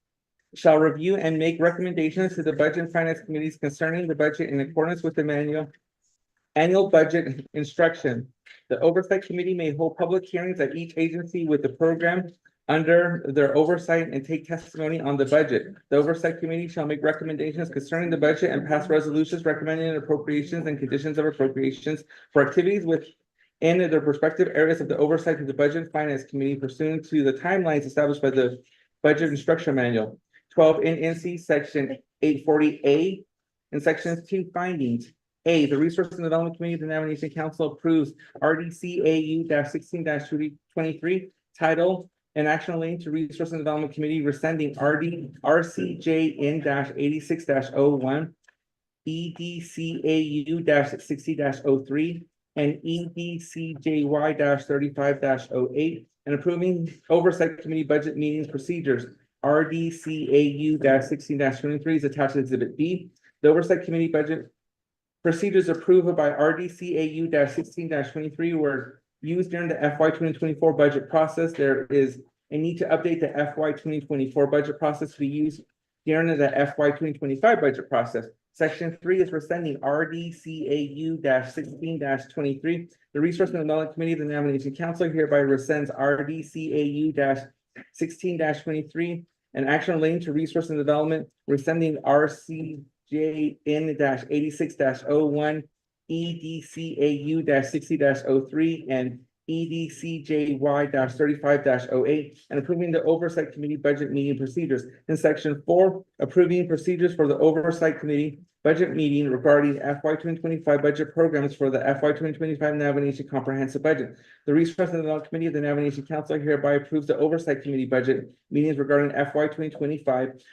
shall review and make recommendations to the Budget and Finance Committees concerning the budget in accordance with the annual budget instruction. The Oversight Committee may hold public hearings at each agency with the program under their oversight and take testimony on the budget. The Oversight Committee shall make recommendations concerning the budget and pass resolutions recommending appropriations and conditions of appropriations for activities within their respective areas of the oversight of the Budget and Finance Committee pursuant to the timelines established by the Budget Instruction Manual. 12 in NC section 840A and section 2 findings. A, the Resource and Development Committee of the Navigation Council approves RDCAU 16-23 title and action relating to Resource and Development Committee rescinding RCJN 86-01, EDCAU 60-03, and EDCJY 35-08, and approving Oversight Committee budget meetings procedures. RDCAU 16-23 is attached to Exhibit B. The Oversight Committee budget procedures approved by RDCAU 16-23 were used during the FY 2024 budget process. There is a need to update the FY 2024 budget process to be used during the FY 2025 budget process. Section 3 is rescinding RDCAU 16-23. The Resource and Development Committee of the Navigation Council hereby rescinds RDCAU 16-23 and action relating to resource and development, rescinding RCJN 86-01, EDCAU 60-03, and EDCJY 35-08, and approving the Oversight Committee budget meeting procedures. In section 4, approving procedures for the Oversight Committee budget meeting regarding FY 2025 budget programs for the FY 2025 Navigation Comprehensive Budget. The Resource and Development Committee of the Navigation Council hereby approves the Oversight Committee budget meetings regarding FY 2025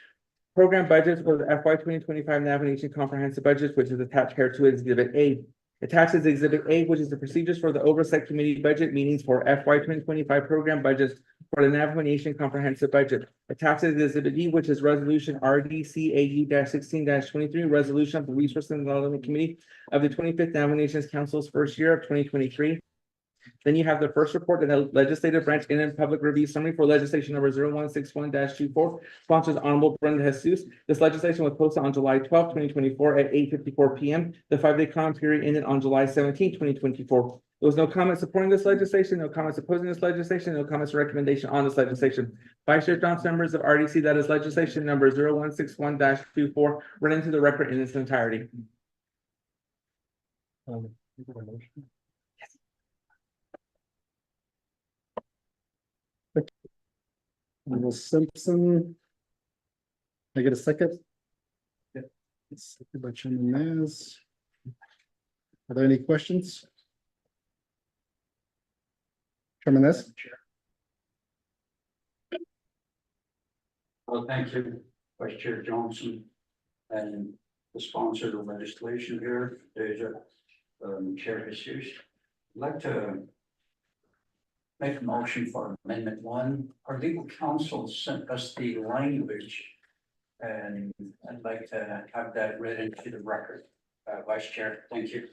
program budgets for the FY 2025 Navigation Comprehensive Budget, which is attached here to Exhibit A. Attached is Exhibit A, which is the procedures for the Oversight Committee budget meetings for FY 2025 program budgets for the Navigation Comprehensive Budget. Attached is Exhibit D, which is Resolution RDCAU 16-23, resolution of the Resource and Development Committee of the 25th Navigation Council's first year of 2023. Then you have the first report and the legislative branch in public review summary for legislation number 0161-24, sponsors Honorable Brenda Jesus. This legislation was posted on July 12, 2024 at 8:54 p.m. The 5-day comment period ended on July 17, 2024. There was no comment supporting this legislation, no comments opposing this legislation, no comments or recommendation on this legislation. Vice Chair Johnson, members of RDC, that is legislation number 0161-24, read into the record in its entirety. Honorable Simpson. Can I get a second? Yeah. Second by Chairman Naz. Are there any questions? Chairman Naz? Well, thank you, Vice Chair Johnson, and the sponsor of the legislation here, Deja, Chair Jesus. I'd like to make a motion for Amendment 1. Our legal counsel sent us the language, and I'd like to have that read into the record. Vice Chair, thank you.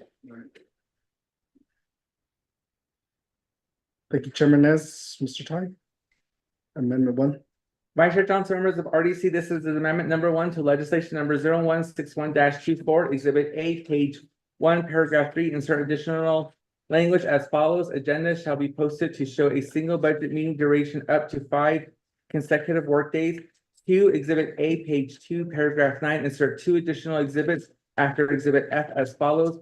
Thank you, Chairman Naz. Mr. Ty? Amendment 1. Vice Chair Johnson, members of RDC, this is amendment number 1 to legislation number 0161-24, Exhibit A, page 1, paragraph 3, insert additional language as follows. Agenda shall be posted to show a single budget meeting duration up to 5 consecutive workdays. 2, Exhibit A, page 2, paragraph 9, insert 2 additional exhibits after Exhibit F as follows.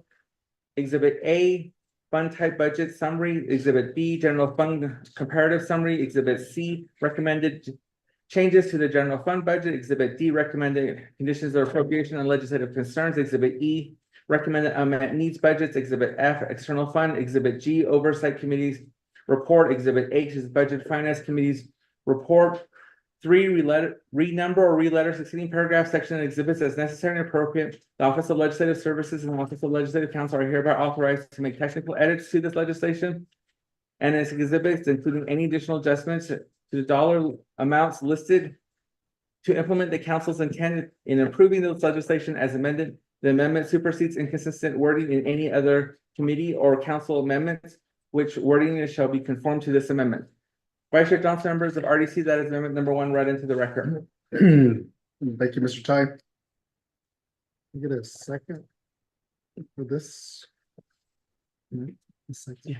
Exhibit A, fund type budget summary. Exhibit B, general fund comparative summary. Exhibit C, recommended changes to the general fund budget. Exhibit D, recommended conditions of appropriation and legislative concerns. Exhibit E, recommended unmet needs budgets. Exhibit F, external fund. Exhibit G, oversight committee's report. Exhibit H is budget finance committee's report. 3, renumber or re-letter succeeding paragraphs, section, and exhibits as necessary and appropriate. The Office of Legislative Services and the Office of Legislative Counsel are hereby authorized to make technical edits to this legislation and its exhibits, including any additional adjustments to the dollar amounts listed to implement the council's intent in approving this legislation as amended. The amendment supersedes inconsistent wording in any other committee or council amendments, which wording shall be conformed to this amendment. Vice Chair Johnson, members of RDC, that is amendment number 1 read into the record. Thank you, Mr. Ty. Can I get a second for this? A second. Yeah.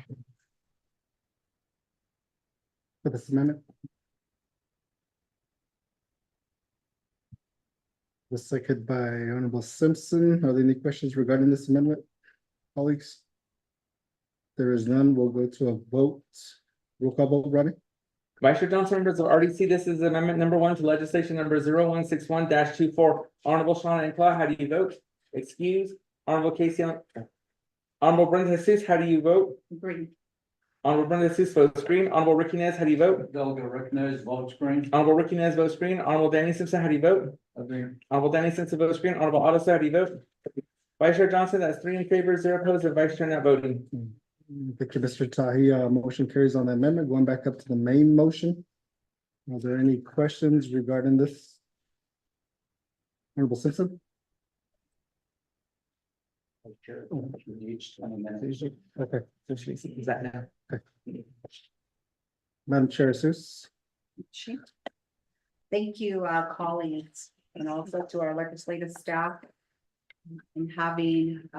For this amendment. The second by Honorable Simpson. Are there any questions regarding this amendment, colleagues? There is none. We'll go to a vote. Roll call vote, Ronnie? Vice Chair Johnson, members of RDC, this is amendment number 1 to legislation number 0161-24. Honorable Shauna Enclaw, how do you vote? Excuse. Honorable Casey. Honorable Brenda Jesus, how do you vote? Agree. Honorable Brenda Jesus votes green. Honorable Ricky Nez, how do you vote? Delegate Ricknez votes green. Honorable Ricky Nez votes green. Honorable Danny Simpson, how do you vote? Agree. Honorable Danny Simpson votes green. Honorable Otto, how do you vote? Vice Chair Johnson, that's 3 in favor, 0 opposed, and Vice Chair not voting. Thank you, Mr. Tahi. Motion carries on the amendment. Going back up to the main motion. Are there any questions regarding this? Honorable Simpson? Each 20 minutes. Okay. So should we see, is that now? Madam Chair, Seuss? Thank you, colleagues, and also to our legislative staff in having,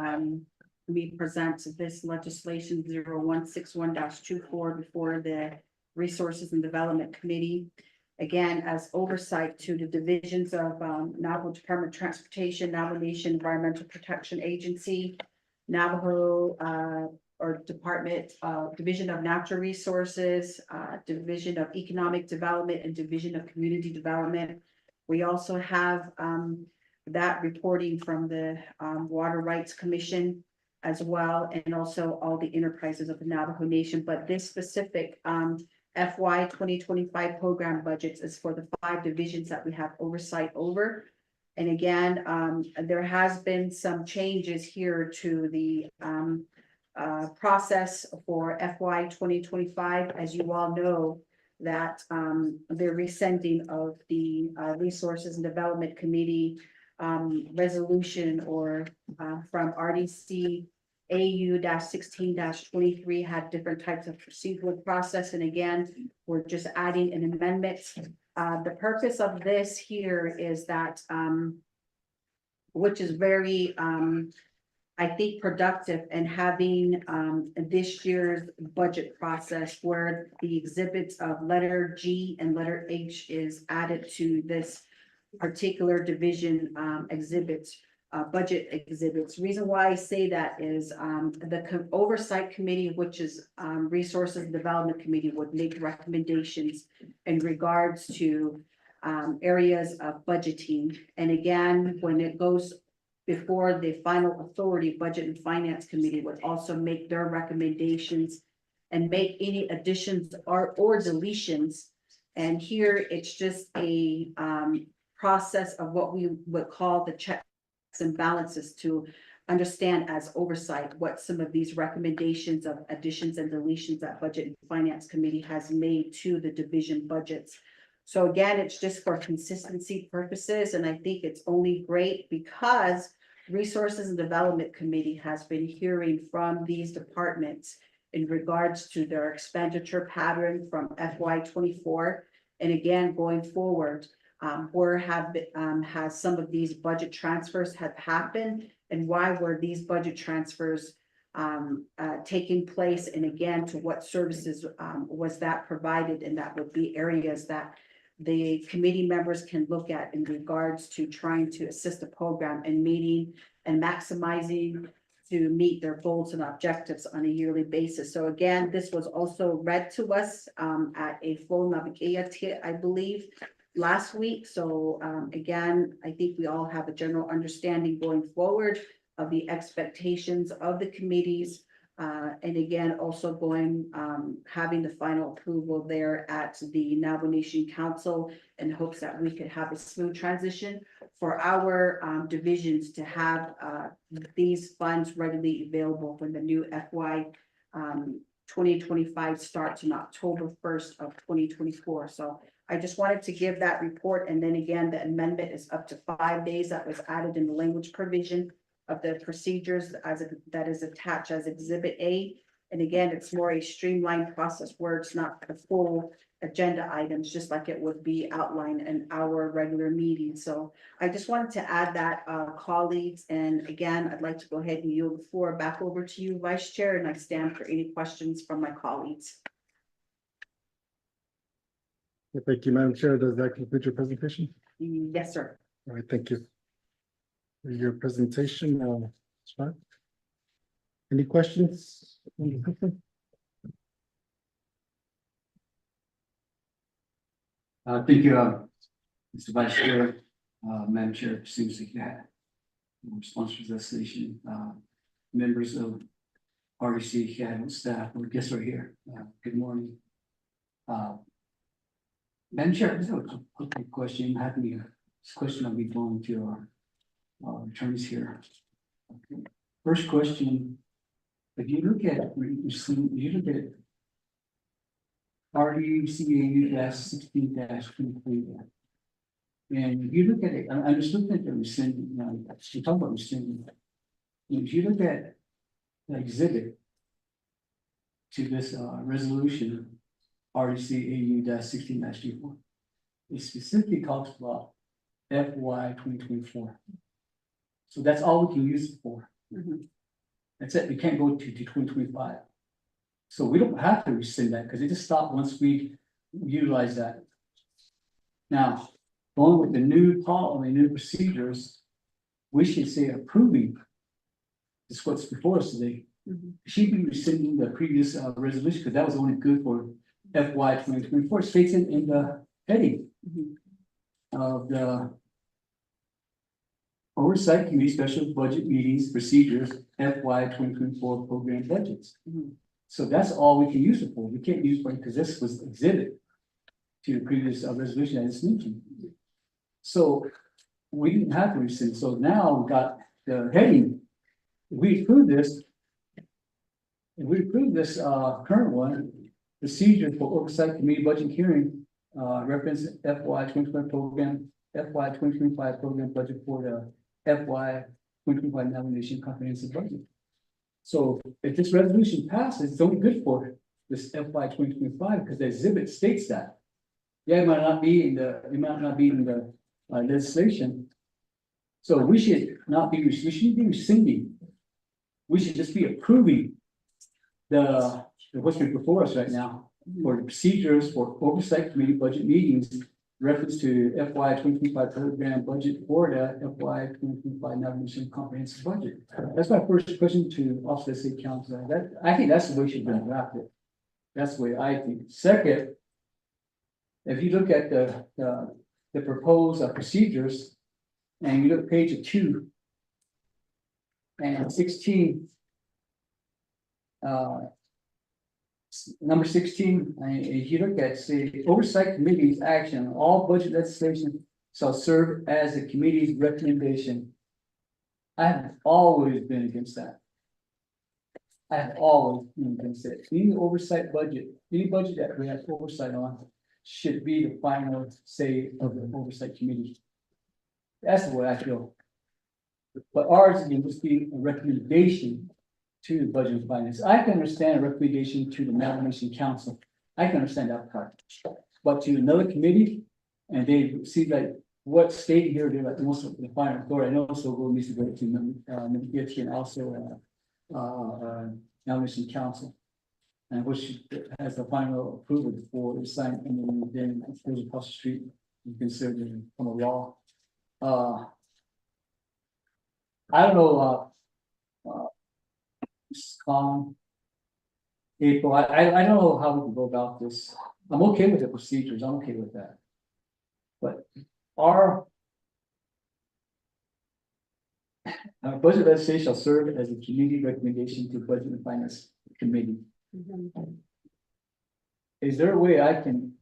me present this legislation 0161-24 before the Resources and Development Committee. Again, as oversight to the divisions of, Navajo Department of Transportation, Navajo Nation Environmental Protection Agency, Navajo, or Department, Division of Natural Resources, Division of Economic Development, and Division of Community Development. We also have, that reporting from the, Water Rights Commission as well, and also all the enterprises of the Navajo Nation. But this specific, FY 2025 program budgets is for the 5 divisions that we have oversight over. And again, there has been some changes here to the, process for FY 2025. As you all know, that the rescinding of the Resources and Development Committee resolution or from RDC AU-16-23 had different types of procedural process. And again, we're just adding an amendment. The purpose of this here is that which is very I think productive, and having this year's budget process where the exhibits of letter G and letter H is added to this particular division exhibits, budget exhibits. Reason why I say that is the oversight committee, which is Resources and Development Committee, would make recommendations in regards to areas of budgeting. And again, when it goes before the final authority, Budget and Finance Committee would also make their recommendations and make any additions or deletions. And here it's just a process of what we would call the checks and balances to understand as oversight what some of these recommendations of additions and deletions that Budget and Finance Committee has made to the division budgets. So again, it's just for consistency purposes, and I think it's only great because Resources and Development Committee has been hearing from these departments in regards to their expenditure pattern from FY 24. And again, going forward, where has some of these budget transfers have happened, and why were these budget transfers taking place, and again, to what services was that provided. And that would be areas that the committee members can look at in regards to trying to assist the program in meeting and maximizing to meet their goals and objectives on a yearly basis. So again, this was also read to us at a full Navigatia, I believe, last week. So again, I think we all have a general understanding going forward of the expectations of the committees And again, also having the final approval there at the Navajo Nation Council in hopes that we could have a smooth transition for our divisions to have these funds readily available for the new FY 2025 starts on October 1st of 2024. So I just wanted to give that report, and then again, the amendment is up to 5 days. That was added in the language provision of the procedures that is attached as Exhibit A. And again, it's more a streamlined process where it's not the full agenda items, just like it would be outlined in our regular meeting. So I just wanted to add that, colleagues, and again, I'd like to go ahead and yield the floor back over to you, Vice Chair, and I stand for any questions from my colleagues. Thank you, Madam Chair. Does that conclude your presentation? Yes, sir. All right, thank you. For your presentation, Scott. Any questions? Thank you, Mr. Vice Chair, Madam Chair, Susan Cat, sponsors of the station, members of REC, and staff, or guests are here. Good morning. Madam Chair, this is a quick question. This question I'll be going to our attorneys here. Okay. First question, if you look at RECAU -16-23. And if you look at it, I'm just looking at the rescinding, we talk about rescinding. If you look at the exhibit to this resolution, RECAU -16-24, it specifically talks about FY 2024. So that's all we can use it for. That's it, we can't go to 2025. So we don't have to rescind that because it just stopped once we utilize that. Now, going with the new new procedures, we should say approving. Is what's before us today. She'd be rescinding the previous resolution because that was only good for FY 2024. States in the heading of the Oversight Committee Special Budget Meetings Procedures FY 2024 Program Budgets. So that's all we can use it for. We can't use it for because this was exhibit to the previous resolution I just mentioned. So we didn't have to rescind. So now we got the heading. If we approve this current one, procedure for Oversight Committee Budget Hearing, reference FY 2025 program, FY 2025 program budget for the FY 2025 nomination comprehensive budget. So if this resolution passes, it's only good for this FY 2025 because the exhibit states that. Yeah, it might not be in the legislation. So we should not be, we shouldn't be rescinding. We should just be approving the what's before us right now for the procedures for Oversight Committee budget meetings, reference to FY 2025 program budget for the FY 2025 nomination comprehensive budget. That's my first question to Office of the State Council. I think that's the way we should draft it. That's the way I think. Second, if you look at the proposed procedures, and you look at page 2 and 16. Number 16, if you look at, say, Oversight Committee's action, all budget legislation shall serve as the committee's recommendation. I have always been against that. I have always been against it. Any oversight budget, any budget that we have oversight on should be the final say of the Oversight Committee. That's the way I feel. But ours can just be a recommendation to the Budget and Finance. I can understand a recommendation to the Nomination Council. I can understand that part. But to another committee, and they see like what's stated here, they're like most of the final authority. I also go needs to go to McGitty and also Nomination Council. And which has the final approval for the sign, and then it goes across the street, you consider it from a law. I don't know, April, I don't know how we can go about this. I'm okay with the procedures, I'm okay with that. But Budget legislation shall serve as a committee recommendation to Budget and Finance Committee. Is there a way I can?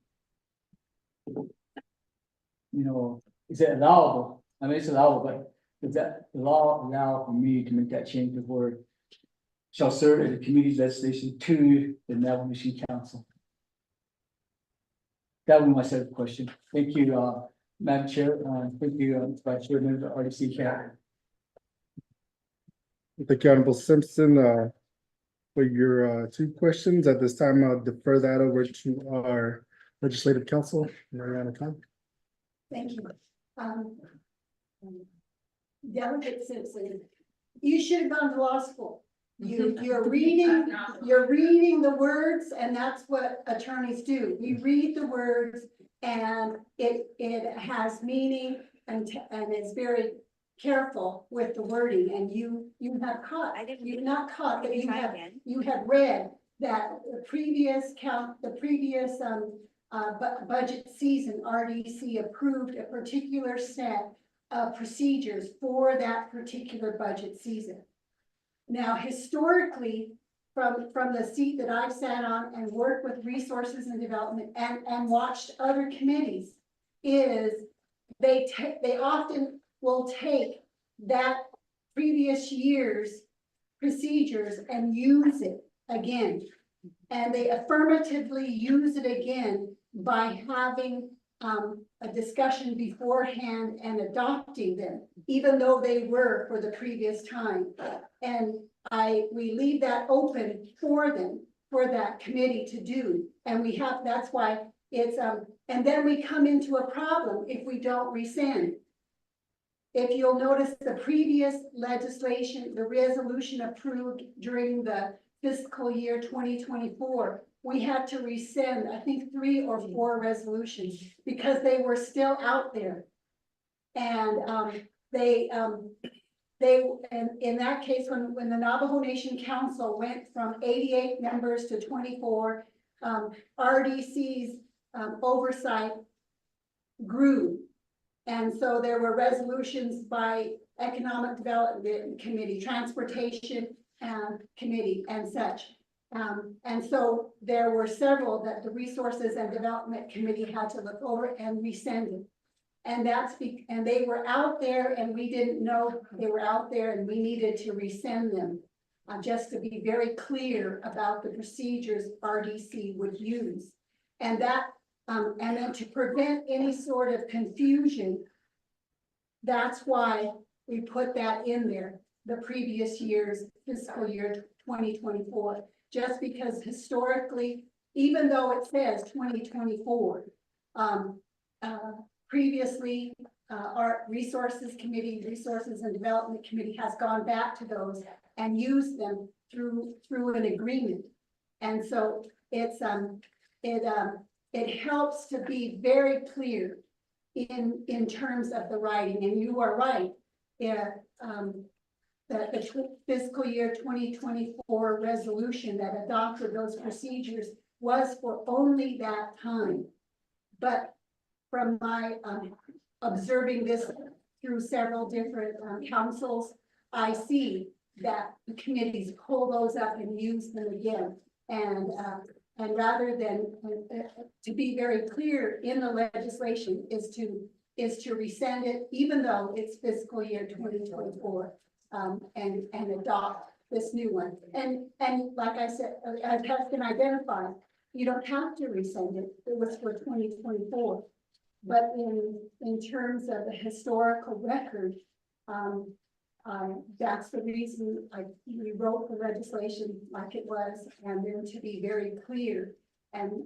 Is it allowable? I mean, it's allowable, but does that allow for me to make that change of word? Shall serve as a committee legislation to the Navigation Council. That was my second question. Thank you, Madam Chair. Thank you, Vice Chair, Member RDC Chair. Thank you, Honorable Simpson, for your, two questions. At this time, I'll defer that over to our legislative counsel, Mariana Khan. Thank you. Delegate Simpson, you should have gone to law school. You're reading the words, and that's what attorneys do. We read the words and it has meaning and it's very careful with the wording, and you have caught, you've not caught, but you have read that the previous budget season, RDC approved a particular set of procedures for that particular budget season. Now, historically, from the seat that I've sat on and worked with resources and development and watched other committees, is they often will take that previous year's procedures and use it again. And they affirmatively use it again by having a discussion beforehand and adopting them, even though they were for the previous time. And we leave that open for them, for that committee to do. And that's why it's, and then we come into a problem if we don't rescind. If you'll notice the previous legislation, the resolution approved during the fiscal year 2024, we had to rescind, I think, 3 or 4 resolutions because they were still out there. And and in that case, when the Navajo Nation Council went from 88 members to 24, RDC's oversight grew. And so there were resolutions by Economic Development Committee, Transportation Committee, and such. And so there were several that the Resources and Development Committee had to look over and rescind. And and they were out there and we didn't know they were out there and we needed to rescind them. Just to be very clear about the procedures RDC would use. And then to prevent any sort of confusion, that's why we put that in there, the previous year's fiscal year 2024. Just because historically, even though it says 2024, previously, our Resources and Development Committee has gone back to those and used them through an agreement. And so it helps to be very clear in terms of the writing. And you are right, the fiscal year 2024 resolution that adopted those procedures was for only that time. But from my observing this through several different councils, I see that the committees pull those up and use them again. And rather than to be very clear in the legislation is to rescind it, even though it's fiscal year 2024, and adopt this new one. And like I said, as has been identified, you don't have to rescind it. It was for 2024. But in terms of the historical record, that's the reason we wrote the legislation like it was, and then to be very clear and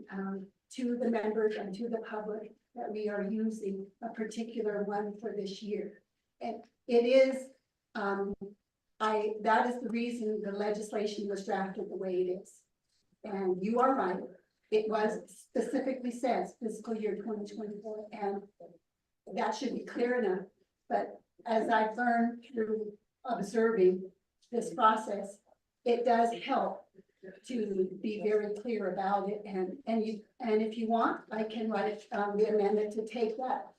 to the members and to the public that we are using a particular one for this year. And it is, that is the reason the legislation was drafted the way it is. And you are right. It was specifically says fiscal year 2024, and that should be clear enough. But as I've learned through observing this process, it does help to be very clear about it. And if you want, I can write the amendment to take that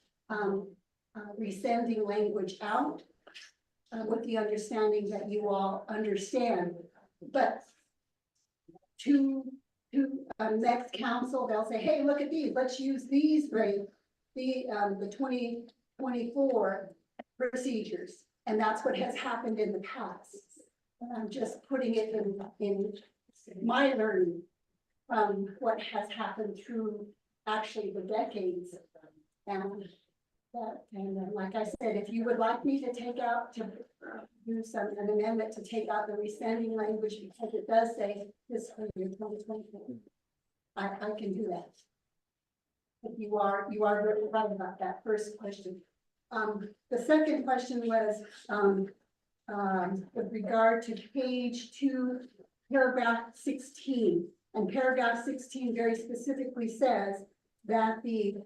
rescinding language out with the understanding that you all understand, but to next council, they'll say, hey, look at these, let's use these rate, the 2024 procedures. And that's what has happened in the past. And I'm just putting it in my learning from what has happened through actually the decades. And like I said, if you would like me to take out, to do an amendment to take out the rescinding language, because it does say fiscal year 2024, I can do that. But you are right about that first question. The second question was, with regard to page 2, paragraph 16. And paragraph 16 very specifically says that the,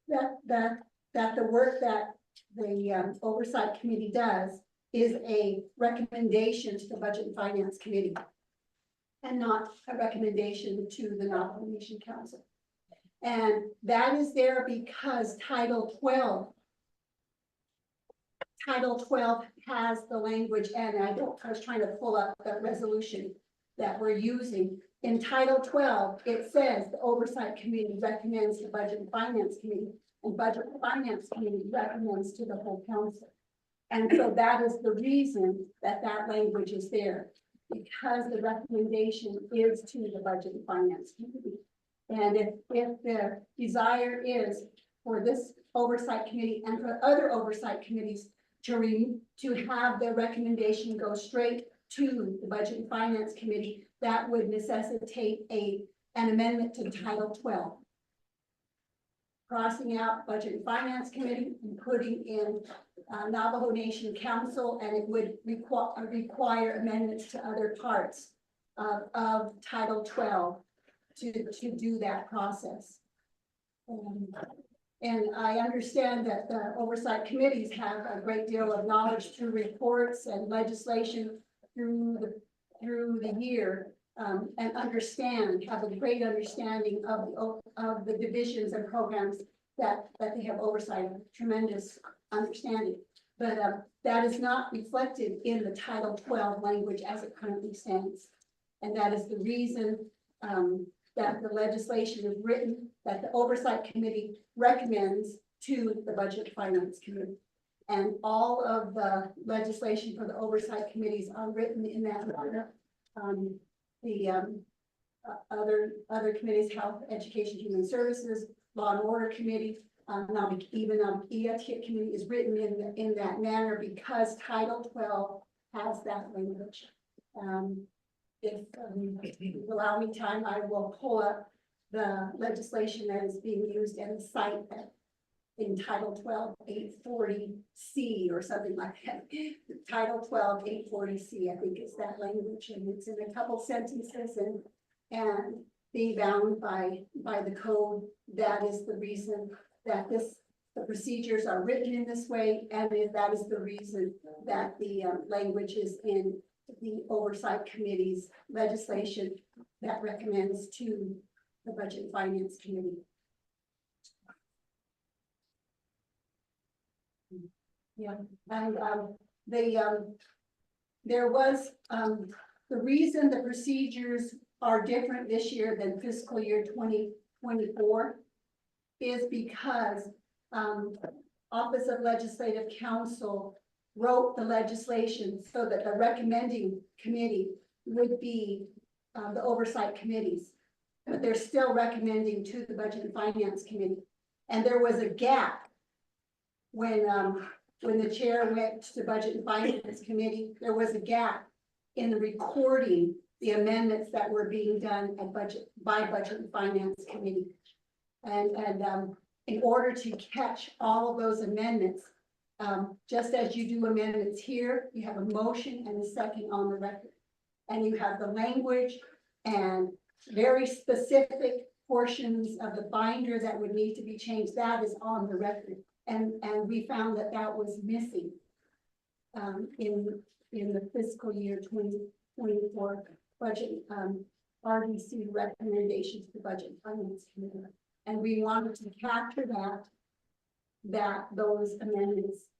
that the work that the oversight committee does is a recommendation to the Budget and Finance Committee and not a recommendation to the Nomination Council. And that is there because Title 12 has the language, and I was trying to pull up the resolution that we're using. In Title 12, it says the Oversight Committee recommends to Budget and Finance Committee, and Budget and Finance Committee recommends to the whole council. And so that is the reason that that language is there, because the recommendation is to the Budget and Finance Committee. And if the desire is for this Oversight Committee and for other Oversight Committees to have the recommendation go straight to the Budget and Finance Committee, that would necessitate an amendment to Title 12. Crossing out Budget and Finance Committee and putting in Navajo Nation Council, and it would require amendments to other parts of Title 12 to do that process. And I understand that the oversight committees have a great deal of knowledge through reports and legislation through the year, and have a great understanding of the divisions and programs that they have oversight of, tremendous understanding. But that is not reflected in the Title 12 language as it currently stands. And that is the reason that the legislation is written, that the Oversight Committee recommends to the Budget Finance Committee. And all of the legislation for the Oversight Committees are written in that manner. Other committees, Health, Education, Human Services, Law and Order Committee, even EATIC Committee is written in that manner because Title 12 has that language. If you allow me time, I will pull up the legislation that is being used and cite that in Title 12, 840C or something like that. Title 12, 840C, I think is that language, and it's in a couple sentences and being bound by the code. That is the reason that the procedures are written in this way, and that is the reason that the language is in the Oversight Committee's legislation that recommends to the Budget and Finance Committee. Yeah, and there was the reason the procedures are different this year than fiscal year 2024 is because Office of Legislative Counsel wrote the legislation so that the recommending committee would be the oversight committees, but they're still recommending to the Budget and Finance Committee. And there was a gap when the chair went to Budget and Finance Committee, there was a gap in recording the amendments that were being done at Budget and Finance Committee. And in order to catch all of those amendments, just as you do amendments here, you have a motion and a second on the record. And you have the language and very specific portions of the binder that would need to be changed. That is on the record. And we found that was missing in the fiscal year 2024 budget RDC recommendation to the Budget and Finance Committee. And we wanted to capture that that those amendments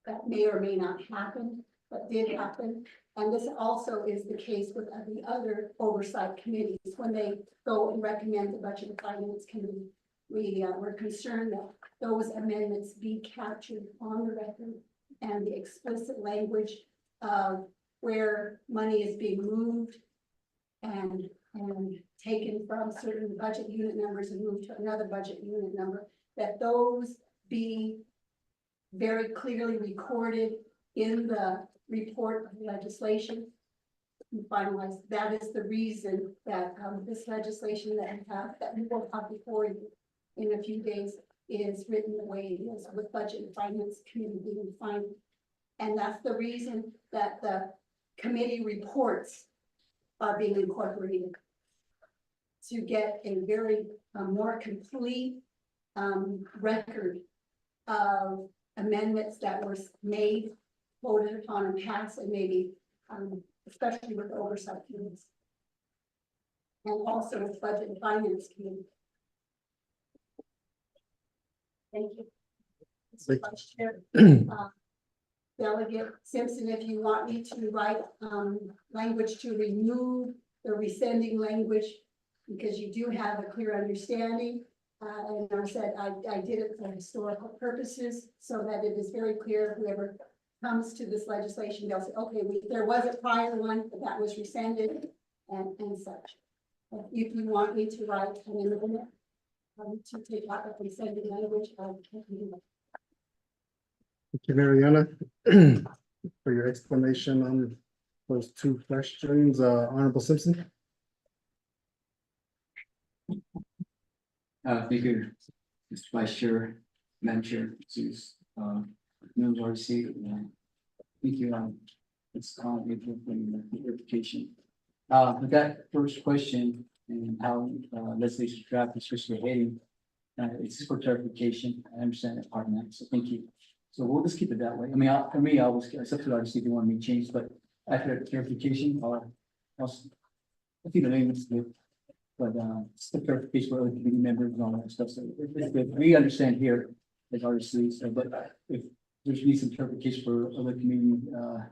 that may or may not happen, but did happen. And this also is the case with the other oversight committees, when they go and recommend the Budget and Finance Committee. We were concerned that those amendments be captured on the record, and the explicit language of where money is being moved and taken from certain budget unit numbers and moved to another budget unit number, that those be very clearly recorded in the report of legislation and finalized. That is the reason that this legislation that we will have before you in a few days is written the way it is, with Budget and Finance Committee being defined. And that's the reason that the committee reports are being incorporated, to get a very more complete record of amendments that were made, voted upon and passed, and maybe especially with oversight committees. And also with Budget and Finance Committee. Thank you. Mr. Vice Chair. Delegate Simpson, if you want me to write language to remove the rescinding language, because you do have a clear understanding. And I said I did it for historical purposes, so that it is very clear whoever comes to this legislation, they'll say, okay, there was a prior one, but that was rescinded and such. If you want me to write an amendment to take out the rescinding language, I can do that. Thank you, Mariana, for your explanation on those two questions. Honorable Simpson. Thank you, Mr. Vice Chair, Madam Chair, Zeus, members RC. Thank you, it's from the verification. With that first question and how legislation draft is supposed to be heading, it's for clarification. I understand that part of that, so thank you. So we'll just keep it that way. I mean, for me, I was accepted, obviously, if you want me to change, but after clarification, I think the name is good. But it's the clarification for other committee members and all that stuff. So it's good. We understand here as RC, so but if there's need some clarification for other committee,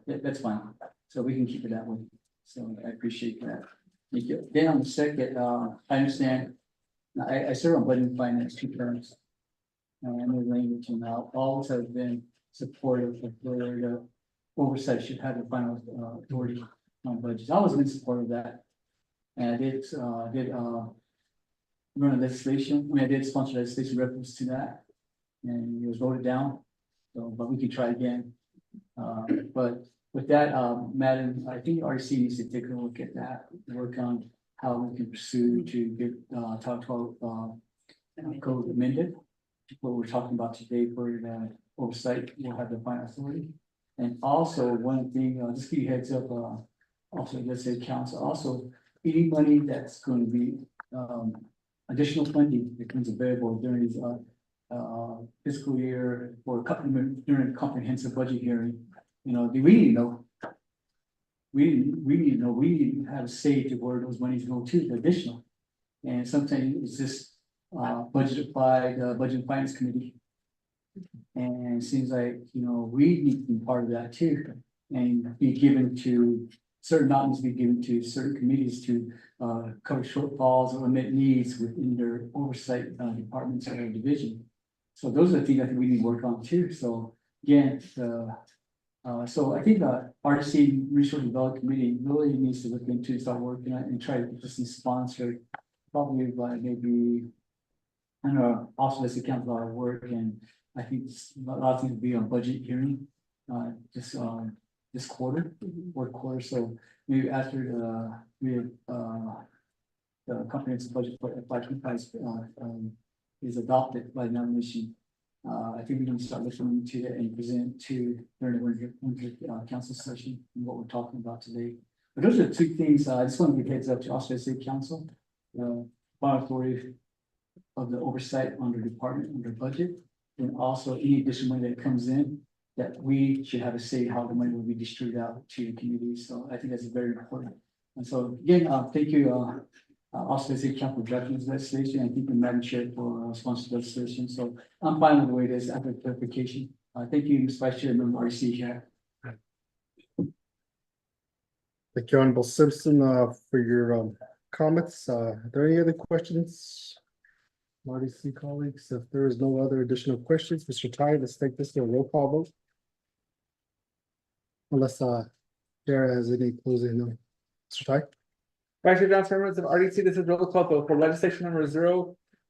that's fine. So we can keep it that way. So I appreciate that. Thank you. Then on the second, I understand. I serve on Budget and Finance 2 terms. And the language and now always has been supportive of where the oversight should have the final authority on budgets. I always been supportive of that. And I did run a legislation. I mean, I did sponsor legislation reference to that. And it was voted down. So, but we can try again. But with that, Madam, I think RC needs to take a look at that, work on how we can pursue to get Title 12 code amended. What we're talking about today for the oversight will have the final authority. And also one thing, just give you a heads up, also let's say council, also any money that's going to be additional funding that becomes available during these fiscal year or during a comprehensive budget hearing, you know, we need to know. We need to know, we need to have a say to where those monies go to, the additional. And sometimes it's just budgeted by the Budget and Finance Committee. And it seems like, you know, we need to be part of that too. And be given to certain mountains, be given to certain committees to cover shortfalls or limit needs within their oversight departments or division. So those are the things I think we need to work on too. So again, so I think the RDC Resource Development Committee really needs to look into, start working on it and try to get this sponsored probably by maybe, I don't know, also this account a lot of work, and I think a lot of things will be on budget hearing, this quarter, fourth quarter, so maybe after the comprehensive budget for FY25 is adopted by nomination. I think we can start looking into it and present to during the winter council session and what we're talking about today. But those are the two things, I just want to give heads up to Australia State Council, final authority of the oversight under department, under budget, and also any additional money that comes in, that we should have a say how the money will be distributed out to the community. So I think that's very important. And so again, thank you, also the capital judgment legislation, and keeping Madam Chair for sponsored legislation, so I'm fine with the way it is after clarification. Thank you, Ms. Vice Chair, member RC here. Thank you, Honorable Simpson, for your comments. Are there any other questions? RDC colleagues, if there is no other additional questions, Mr. Ty, let's take this to a roll call vote. Unless Chair has any closing, no. Mr. Ty? Vice Chair Johnson, members of RDC, this is roll call vote for legislation number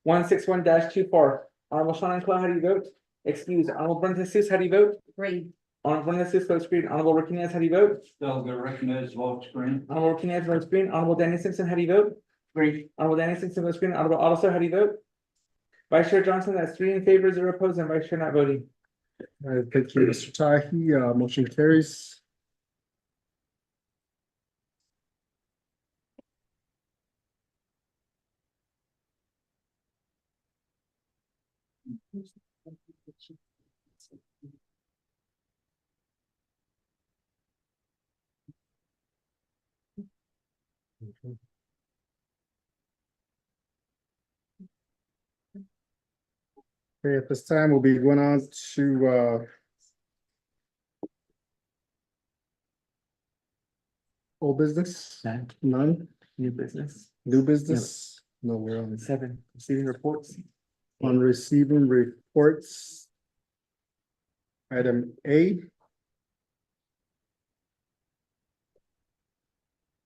0161-24. Honorable Sean Clow, how do you vote? Excuse. Honorable Brenda Seuss, how do you vote? Green. Honorable Brenda Seuss, vote screen. Honorable Ricky Nez, how do you vote? Still the recognized vote screen. Honorable Ricky Nez, vote screen. Honorable Danny Simpson, how do you vote? Great. Honorable Danny Simpson, vote screen. Honorable Otto, how do you vote? Vice Chair Johnson, that's 3 in favor, 0 opposed, and Vice Chair not voting. All right, thank you, Mr. Tahi. Motion carries. Okay, at this time, we'll be going on to old business, none, New business. new business, no, we're on 7, receiving reports. on receiving reports. Item A.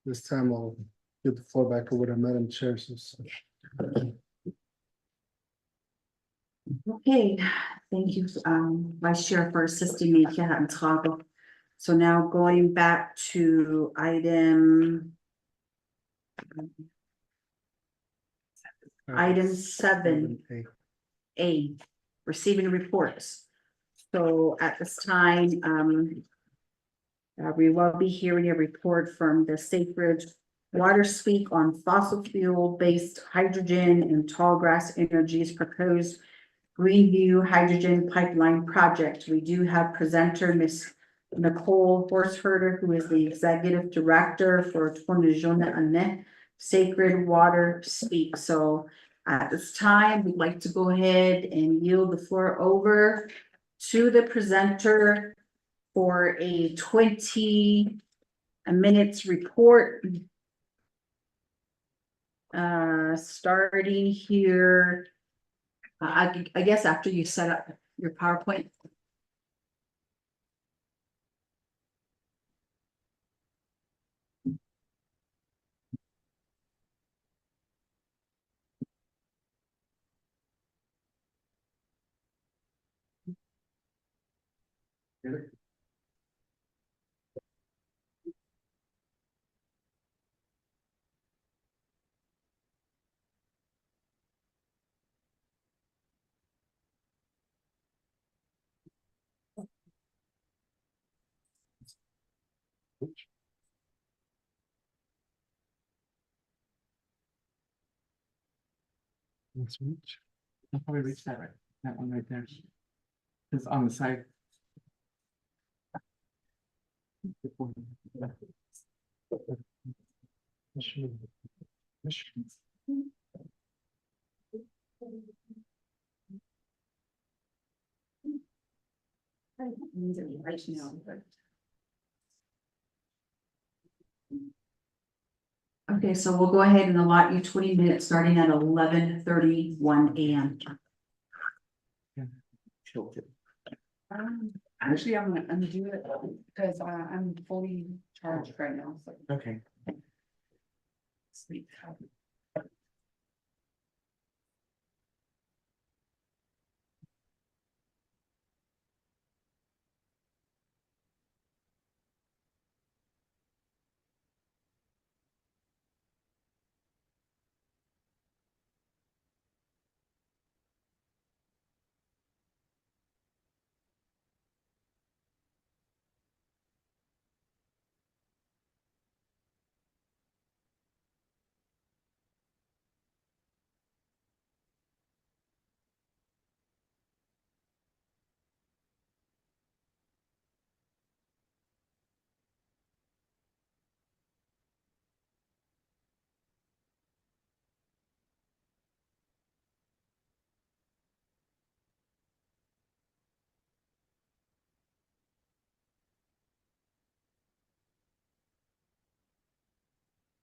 This time I'll give the floor back over to Madam Chair. Okay, thank you, Vice Chair, for assisting me here at Tahoe. So now going back to item 7A, receiving reports. So at this time, we will be hearing a report from the Sacred Water Speak on fossil fuel-based hydrogen and tall grass energy's proposed Greenview Hydrogen Pipeline Project. We do have presenter Ms. Nicole Horseherder, who is the Executive Director for Tonajona Ane Sacred Water Speak. So at this time, we'd like to go ahead and yield the floor over to the presenter for a 20 minutes report. Starting here, I guess after you set up your PowerPoint. I'll probably reach that one right there. It's on the side. Right now, but. Okay, so we'll go ahead and allot you 20 minutes starting at 11:31 a.m. Actually, I'm gonna do it because I'm fully charged right now, so. Okay. Sleep.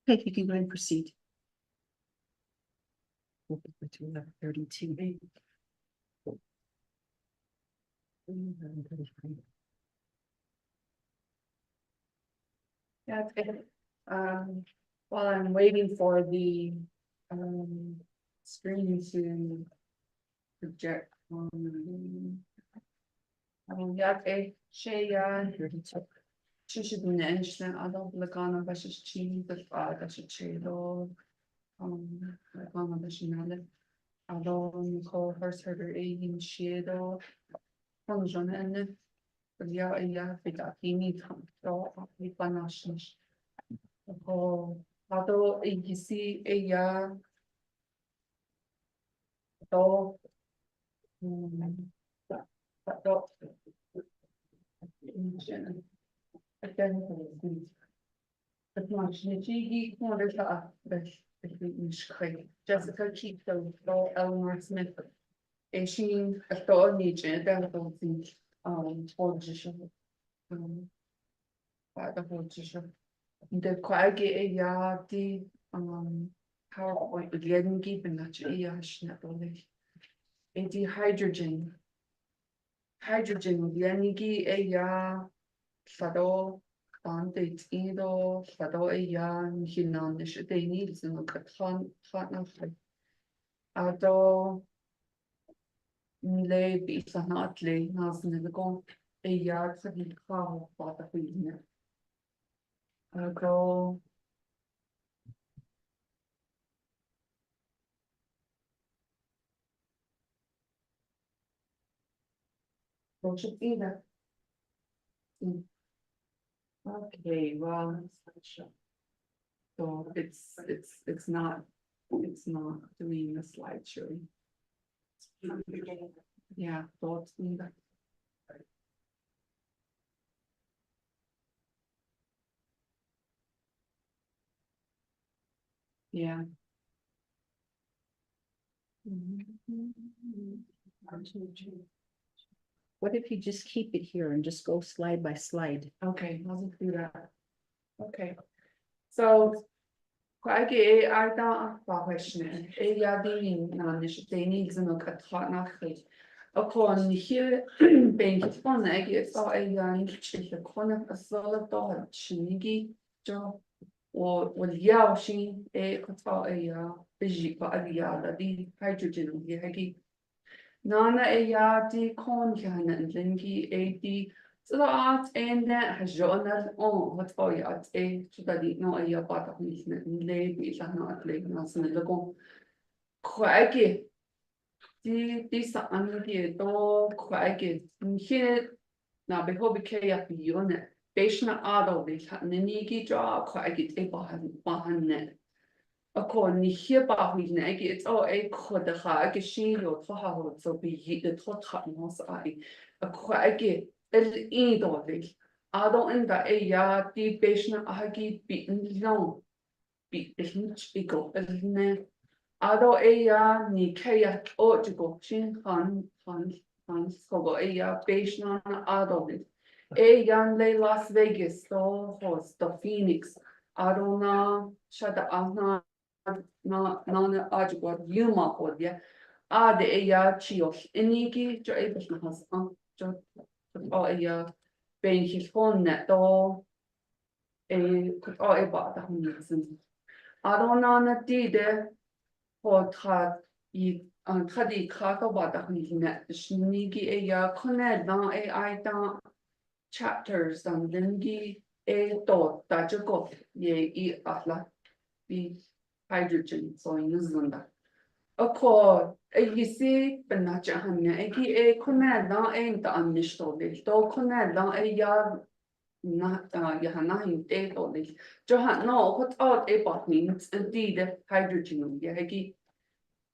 Okay, you can go ahead and proceed. 32. Yeah, it's, while I'm waiting for the, screen to project on. Ja, she should be interesting. I don't look on a versus cheese, the fire that should trade all. Like on a version. I don't call her in shadow. From John and yeah, he needs to be punished. Oh, although you see a dog. But dog. Het machine corners up, Jessica keep the Eleanor Smith. En she a thought nature that don't think position. The position. The quiet the PowerPoint with getting keeping that snaply. The hydrogen. Hydrogen with the Fado, dates either, Fado hinan, the should they need to look at nothing. Although lay be not lay, has never gone a yard for the car for the wheel. Although should be that. Okay, well, so it's not doing the slideshow. Yeah, thoughts in that. Yeah. What if you just keep it here and just go slide by slide? Okay, I'll do that. Okay, so. Quite I don't question it. Yeah, being they need to look at hot nachri. Upon here, being fun, I get saw a young chick, a corner a solid dog, shinigi, job. Or yell she a kata a busy but a yard, the hydrogen, the haggy. Nana a yard, the corn can and linky a the. So the art and that has journal on what for you at a so that it know a year part of me maybe not like nothing to go. Quite this unity door quite here now before we carry up the unit. Patient adult they had niki draw quite get a behind. According here about we nag it's all a could the hag she or for how so be the tot was I a quite Indordelijk. Adel in de ja die patient agi beaten long. Beat is niet spiegel. Ne. Adel ja ni kaya ojigo chin han skogo ja patient adel. Jan le Las Vegas so host the Phoenix. Adel na shada na ajigo yuma odja. Ade ja chios. Iniki jo ebes na has jo. Ben je gewoon net al could all about that reason. I don't know that the what had you had crack about that net sniggy a ya connect down I down chapters and then a thought that you got ye atla be hydrogen so in New Zealand. Accord, you see, but not Jahan, a connect down ain't the unnishto, though connect down a yard not Yahanahin date or this. Johan, no, what out a bot means indeed hydrogen, Yagi.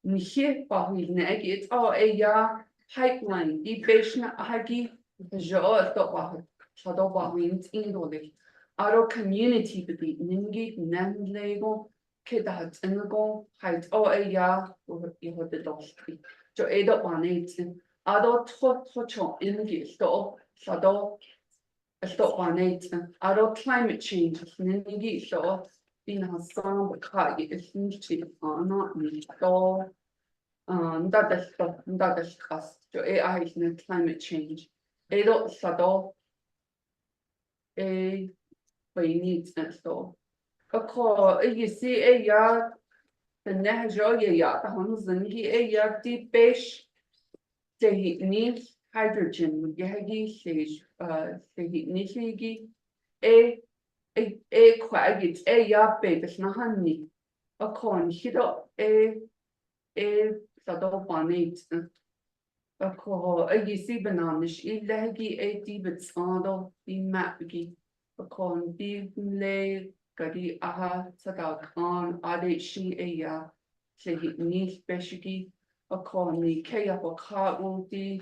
Nihe Bahil Neg, it's all a yard pipeline, the Bashna Hagi, Jo, the Shadow means in the Our community to be Ningi, Nan Lego. That and go height or a ya you have the dog. Jo Ada 118. Adult hot in the store, shadow a stop 118. Adult climate change, Ningi store, in Hassan, Kagi, is Nichi, not me, so. That is cost to AI is in climate change. Edo Sado. A. We need and so. A call, you see a yard. The Najo yard, the Hunzangi, a yard deep base. They needs hydrogen, Yagi, sage, they need a quagget, a yard baby, no honey. A corn, hit up a Sado bonnet. A call, a yisi bananish, illagi a debits ado, the mapgi. A corn, the lay, gadi aha, sadal khan, ade she a ya. Say he needs beshigi. A corn, the kaya for cargo, the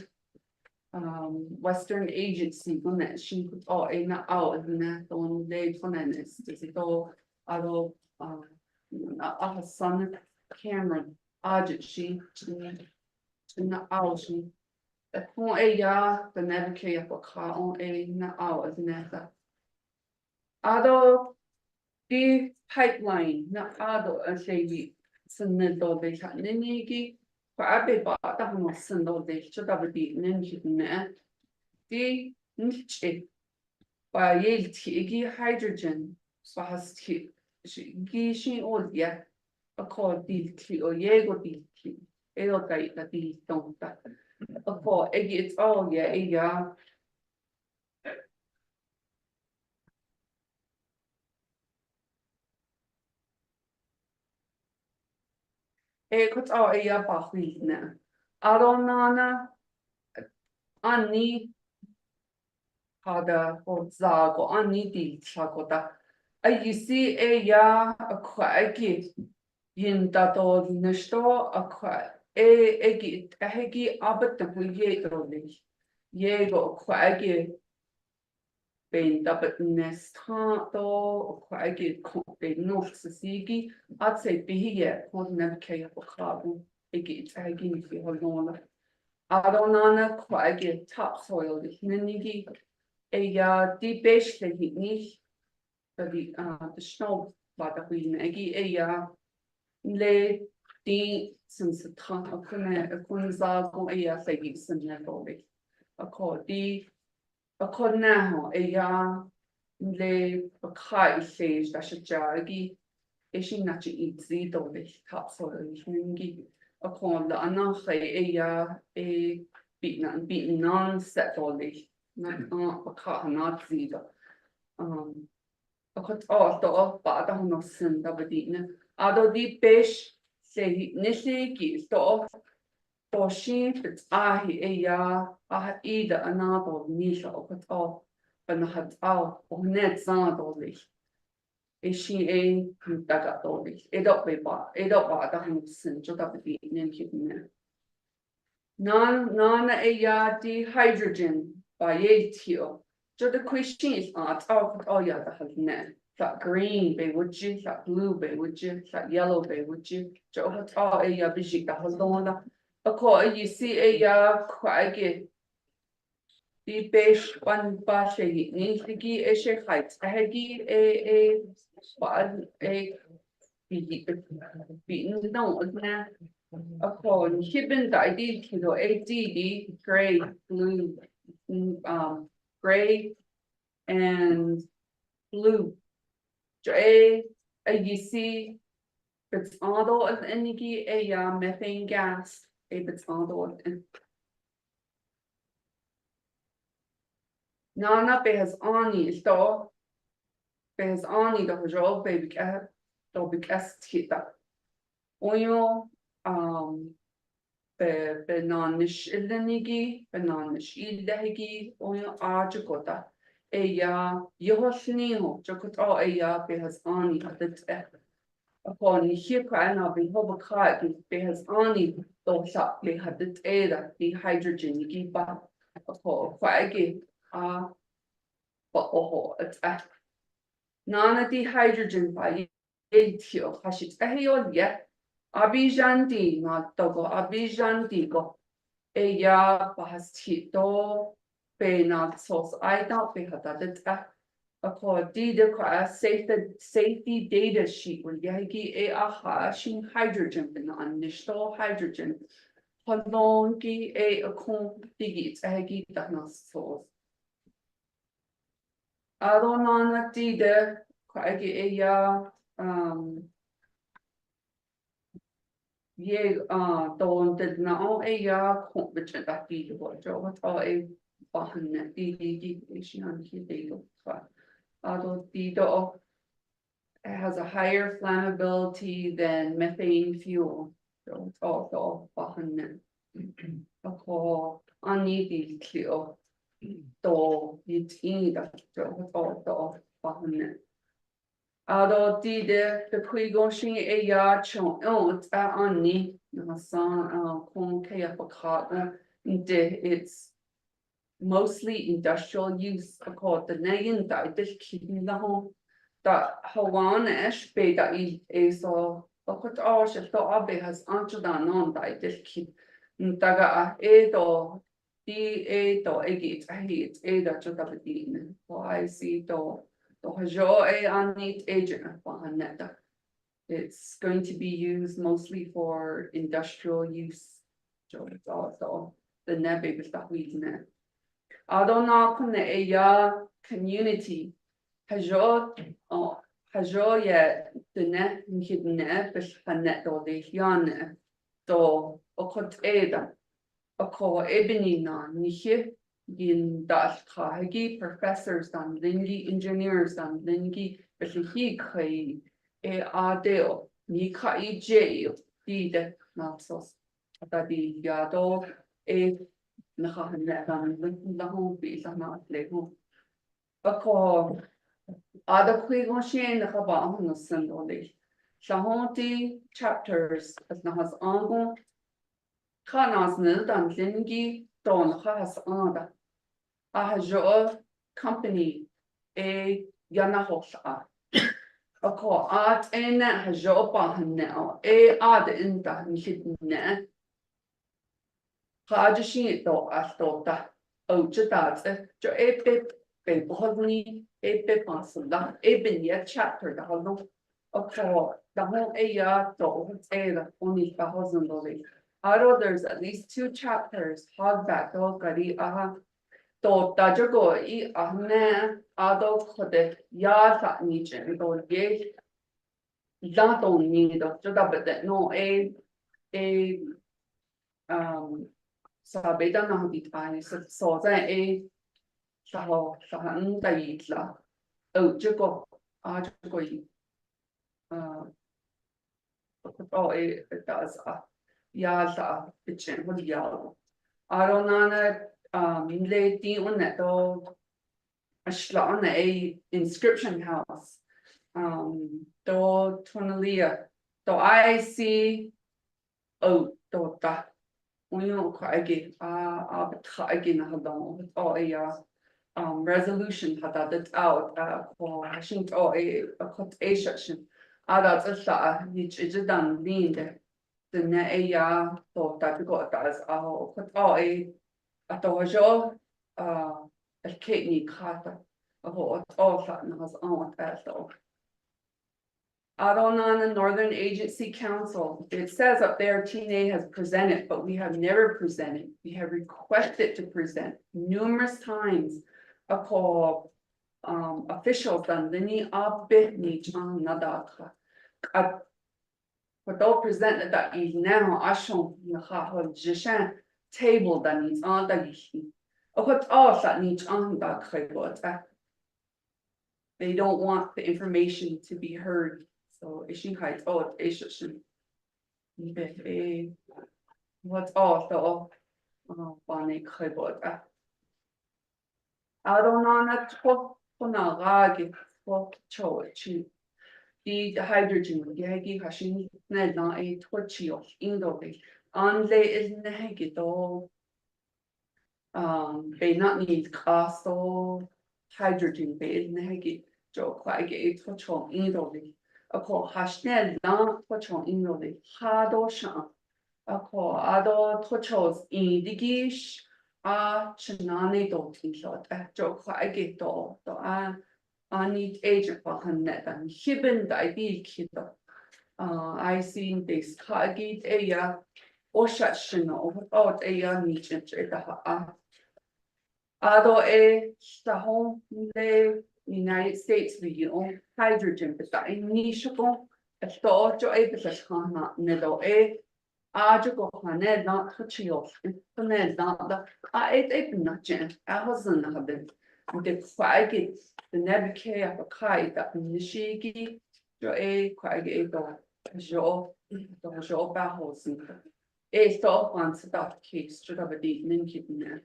Western agency, one that she put all in out and that on day planet. Does it all, ado, a son, Cameron, audit she. Na áí. Fún é ja den neké a cha an é na á as neta. Adó die pipeline na adó a sé san nedó dé nigi be ba no san dé da die ninji ne. Die nicht ba igi hydrogen has gi sin ó ja a có die o go die. It'll take that these don't that. Of course, it's all yeah. It's all bachli na. Aronana Anni Hada or Zago Anni di Chagota. You see a quaggy yin dato nesto a quag. Egi hegi abat the ye Yego quaggy ben dabat nest to quaggy they north sigi. I'd say be here, what never care for carbon. Egi hegi if you hold on. Adonana quaggy topsoil, the nigi a deep base that he needs the snow, but we negi a lay. Die sinds het gaan kunnen zaken ja zeggen zijn net die na ja le kai says dat je jagi is je dat je iets ziet of ik heb zo ngi de anach ja bieden non settled na not ziet het al bad nog zijn dat bedienen ado die besh say nishiki sto for she it's ahi ya ida anabo nisha opat all and had all or net sandolich is she a dagadolich edop ba the hunsin jota be in kidna non di hydrogen by yetio so the question is all ya the has net. That green bay would you, that blue bay would you, that yellow bay would you, Joe has all a bishik that has the one that a call you see a quaggy the beige one bashy needs to give a shake heights a heggy a beaten down a call hidden ID kilo ADD gray blue gray and blue. You see, it's all of energy, a methane gas, if it's all in. Nana bears on store, bears on the job, baby cat, baby cast hit that. Oil, benonish illenigi, benonish illegi, oil arjagota. Yohosnio, Jokot behas ani at the upon here crying out the hobokai behas ani, though shop they had the air, the hydrogen you give back a call, quaggy, but oh, it's none the hydrogen by 8 hashit a yet. Abijandi, not togo, Abijandi go. Bahas tito. Be not sauce I don't be had that Ako dida kwa safety data sheet will yagi e aha shin hydrogen bin an nishto hydrogen. Halongi e akon digit agi danas so. Adonana dida kwa agi e ya ye don did na o e ya kon bitch that dida what what all e bahan di shin an ki dida Adolfito has a higher flammability than methane fuel. So it's also behind ako anidi kilo to yitida so it's also behind Adolfide the quigoshi e ya chon it's ani nasan kon kaya pakata it's mostly industrial use called the nayin that this keeping the home that Hawan esh be that is so but all she thought abe has answered on that this keep daga edo edo egit ahit eda chotapin so I see to hajo e anit agent behind that it's going to be used mostly for industrial use so it's also the nebe is that we know Adona kunne eya community hajo ye dene nkidne bis hanet do de hiane do okot eda oko ebony na nihe yin das kahagi professors dan lingi engineers dan lingi bis hi kai e adeo ni kai je di de na so da di ya do e nakahanap na hong be sa na leho. Ako ada kwigon siya nakaba ang nasandoli. Sa honti chapters as nahas angon kanas nildan lingi don has anda. Ahajo company e yanahosa. Ako at ena hajo pahanao e ad inta nishidne. Hajashin to astota. Oh, that's jo epe be bohni epe pasunda eben yet chapter the holo. Okay, the whole aya to ela only a hosandoli. Aro there's at least 2 chapters hog back to gari aha. To tajogo I ahne ado kode ya sa niche to ye. Zato ni do jodabete no sabi da na bitay so在 A sa han dai la o 这个这个哦诶 does ya sa bitchen what ya aronana le di on that do ashla on a inscription house do tonalia do I see do ta Uno kaigi abtagi na hadon resolution hada that out for hashing a quotation ada tsasa which is done leaned the ne ya to that got as atojo a kidney kata all that has on so Adonana Northern Agency Council, it says up there TNA has presented, but we have never presented. We have requested to present numerous times. A call officials done lini abit ni chan nadaka. But they'll present that is now ashon yaha jishan table that needs on the yishi. What all that needs on that they don't want the information to be heard. So ishin heights ishin what's also bani khaybot Adonana topona ragi for choichi the hydrogen yagi hashin nedna a twitchy of indole anle is negito they not need castle hydrogen be negi jo kwage a twitch of indole Ako hashnel na tochon inrode hado shan. Ako ado tochos indigish a chenane do tinshot. Jo kwaige do I need agent behind that, and hibben the idea kid. I seen this kagit aya, or shashin over out aya need at the Ado the home the United States the hydrogen, but the initial a thought to a hana nedo ajo go hane not touchy off, and not the I ate nothing, I wasn't having the quaggy, the nebke of a kite that nishigi, jo quaggy jo battles. A thought once that case should have a deep ninkitten there.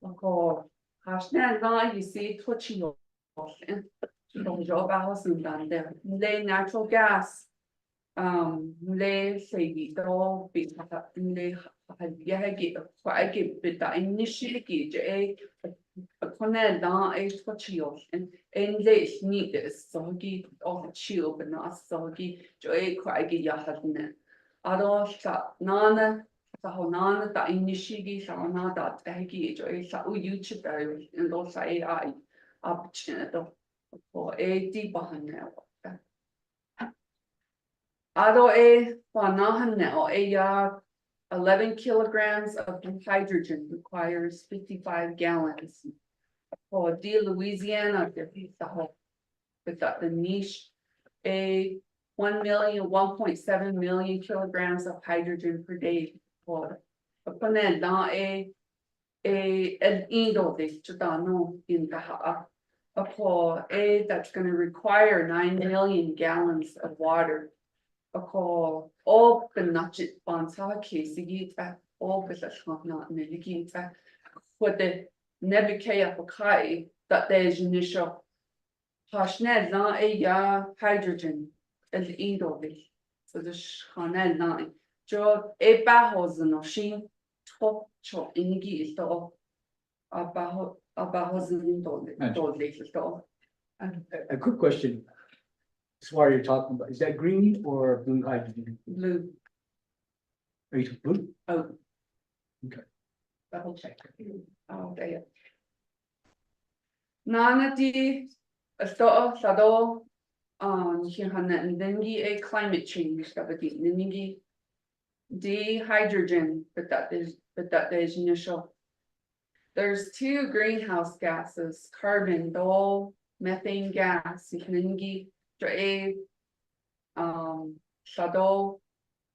Ako, hasna na you see touchy off, and jo battles and done there. Lay natural gas. Le say do be le yagi quite bit that initially a corner down a twatchio and they need this soggy of chill but not soggy joy quite yahanet. I don't nana the honana that initially sana that hagi joy sa YouTube and those AI up for a deep behind now. Ado wanahan now 11 kilograms of hydrogen requires 55 gallons. For Louisiana, with the niche, 1.7 million kilograms of hydrogen per day. For upon na el indo de chutano in the that's going to require 9 million gallons of water. Ako all the nutchet bonsa casey all the not navigate for the nebukea pokai that there's initial hashnet na hydrogen as indovi so the chanel nine jo a bahos no she top cho ingi so about A quick question. As far as you're talking about, is that green or blue hydrogen? blue. Are you blue? Oh. Okay. Double check. Oh, there. Nana di sado and then a climate change that the D hydrogen, but that is initial. There's 2 greenhouse gases, carbon, dole, methane gas, ningi. Shadow,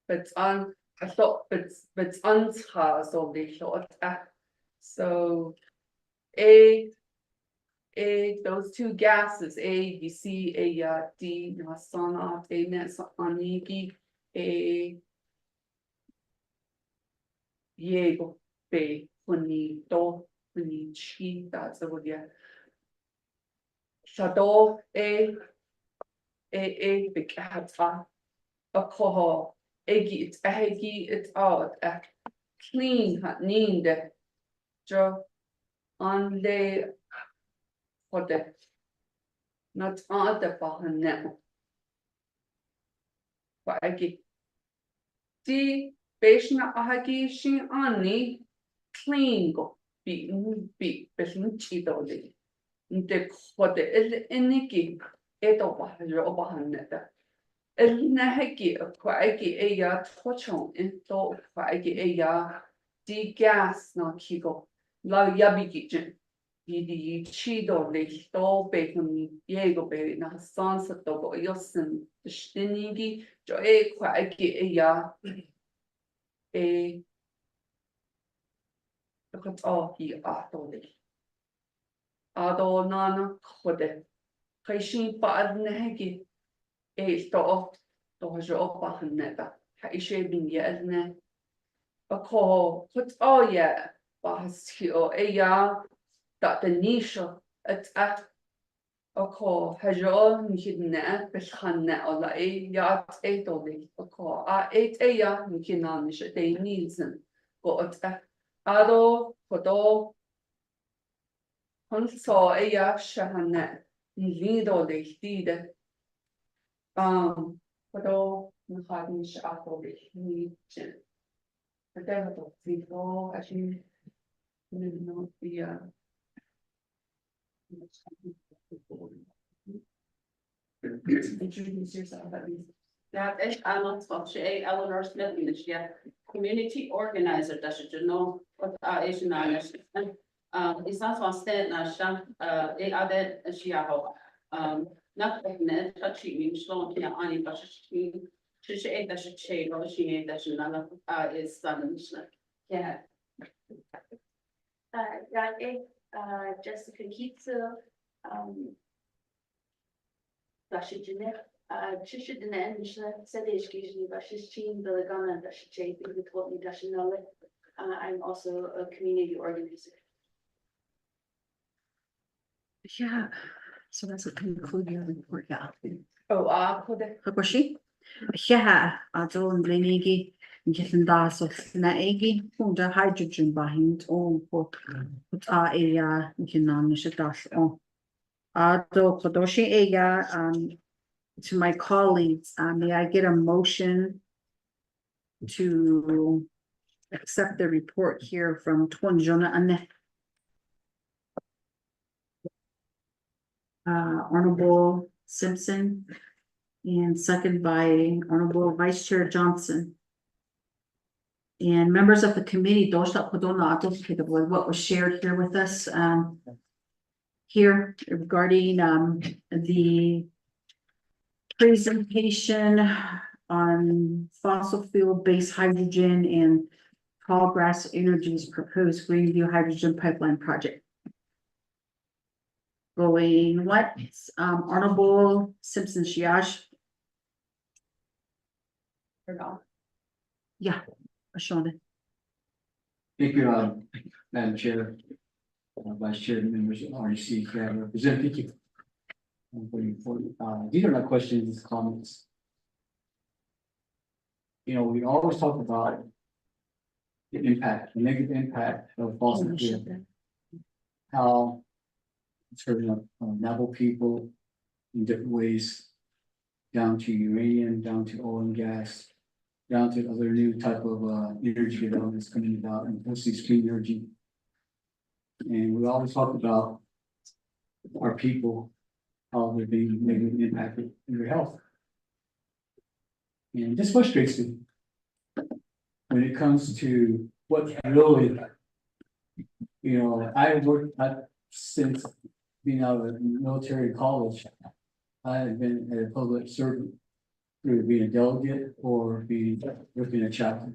but on I thought but on so they short so those 2 gases you see D nasana nets aniki Diego be bonito bonichi that's the word Shadow big hata a coho it's out clean hat need jo on the for the not on the behind now but I get the patient ahagi shin ani clean go be person chido the for the eniki eto behind that Nahaki quaiki tochon into quaiki di gas no kigo la yabiki di chido le sto bacon diego be na sansa togo yosin stinigi jo quaiki look at all he atoli ado nana kode kaishin pa nahaki sto jo bahaneta haishe bin yelne a call put bahasio that the nisha at a call hajo nikidne beshanne ola yat etoli a call nikinan they needsen go at ado fodo so shahanne lido de stide Pero nakadin siya ako ni Jen. Pero to, dito, actually, no, Introduce yourself at least. Dat is aan wat ze Eleanor Smith is, ja, community organizer, dat je know wat is nou is. Is dat van stand naar staan, audit is ja not net dat je in slow ja aan die pas je dat je chain of je dat je dan is dan ja. Ja, ik, Jessica Kietze, dat je net, tussen de mensen, zei excuse me, was je team de Ghana, dat je check, ik told me dat je know. I'm also a community organizer. Yeah, so that's a conclude your report, yeah. Oh, could Hakoshi? Yeah, I don't believe getting that so na egi the hydrogen behind on put area you know das on. Do Kodoshi ega to my colleagues, may I get a motion to accept the report here from Twanjona and Honorable Simpson and second by Honorable Vice Chair Johnson. And members of the committee, what was shared here with us, here regarding, the presentation on fossil fuel-based hydrogen and Tallgrass Energy's proposed Greenview Hydrogen Pipeline Project. Going what, Honorable Simpson Shiash, yeah, Ashonda. Thank you, Madam Chair, Vice Chair, members of RDC, Representative, thank you. These are not questions, these comments. You know, we always talk about the impact, the negative impact of fossil fuel. How it's hurting naval people in different ways, down to uranium, down to oil and gas, down to other new type of energy developments coming about, and mostly clean energy. And we always talk about our people, how they're being negatively impacted in their health. And this frustrates me when it comes to what really, you know, I worked since being out of military college. I have been a public servant, through being a delegate or working a chapter.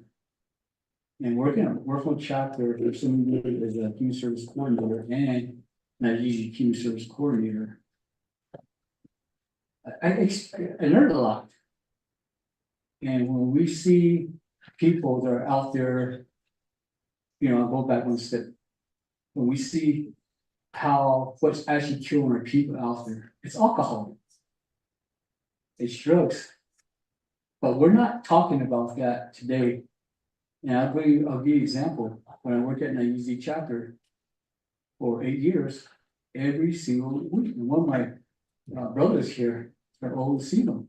And working a chapter for some years as a community service coordinator and not usually community service coordinator. I learned a lot. And when we see people that are out there, you know, I'll go back one step. When we see what's actually killing our people out there, it's alcohol. It's drugs. But we're not talking about that today. And I'll give you an example. When I worked at an IUZ chapter for 8 years, every single week, and one of my brothers here, are old Sino.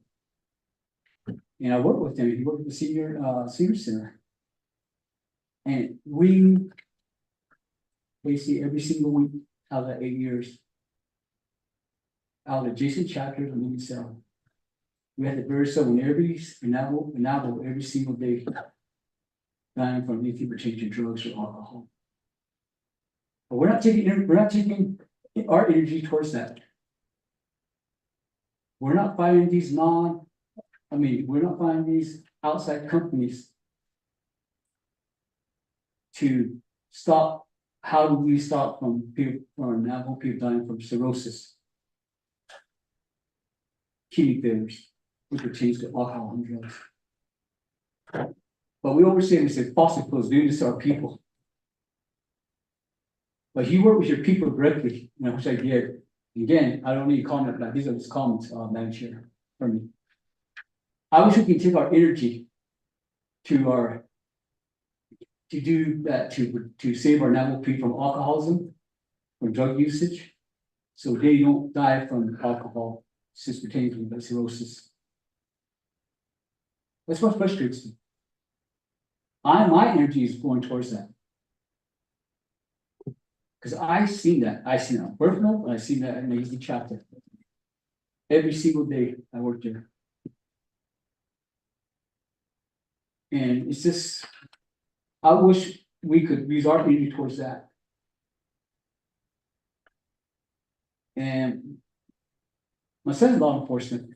And I worked with him. He worked at the senior center. And we basically every single week out of that 8 years, out of adjacent chapters and movie cell, we had to bury someone every single day, dying from anything pertaining to drugs or alcohol. But we're not taking our energy towards that. We're not fighting these we're not finding these outside companies to stop. How do we stop from people dying from cirrhosis, kidney failures, which pertains to alcohol and drugs? But we say fossil fuels doing this to our people. But you work with your people directly, you know, which I did. Again, I don't need to comment, but these are just comments, Madam Chair, from me. I wish we could take our energy to do that, to save our naval people from alcoholism, from drug usage, so they don't die from alcohol, since pertaining to cirrhosis. That's what frustrates me. My energy is going towards that. Cause I seen that on personal, and I seen that in the easy chapter. Every single day I worked there. And it's just, I wish we could use our energy towards that. And my son's law enforcement.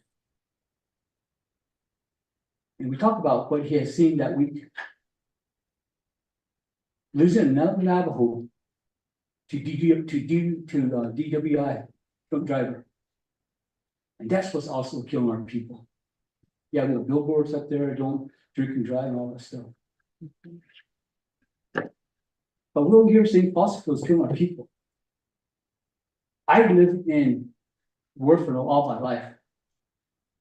And we talked about what he has seen that week. Losing another Navajo to DWI, drunk driver. And that's what's also killing our people. Yeah, we have billboards up there, don't drink and drive and all that stuff. But we don't hear saying fossil fuels killing our people. I lived in Warford all my life.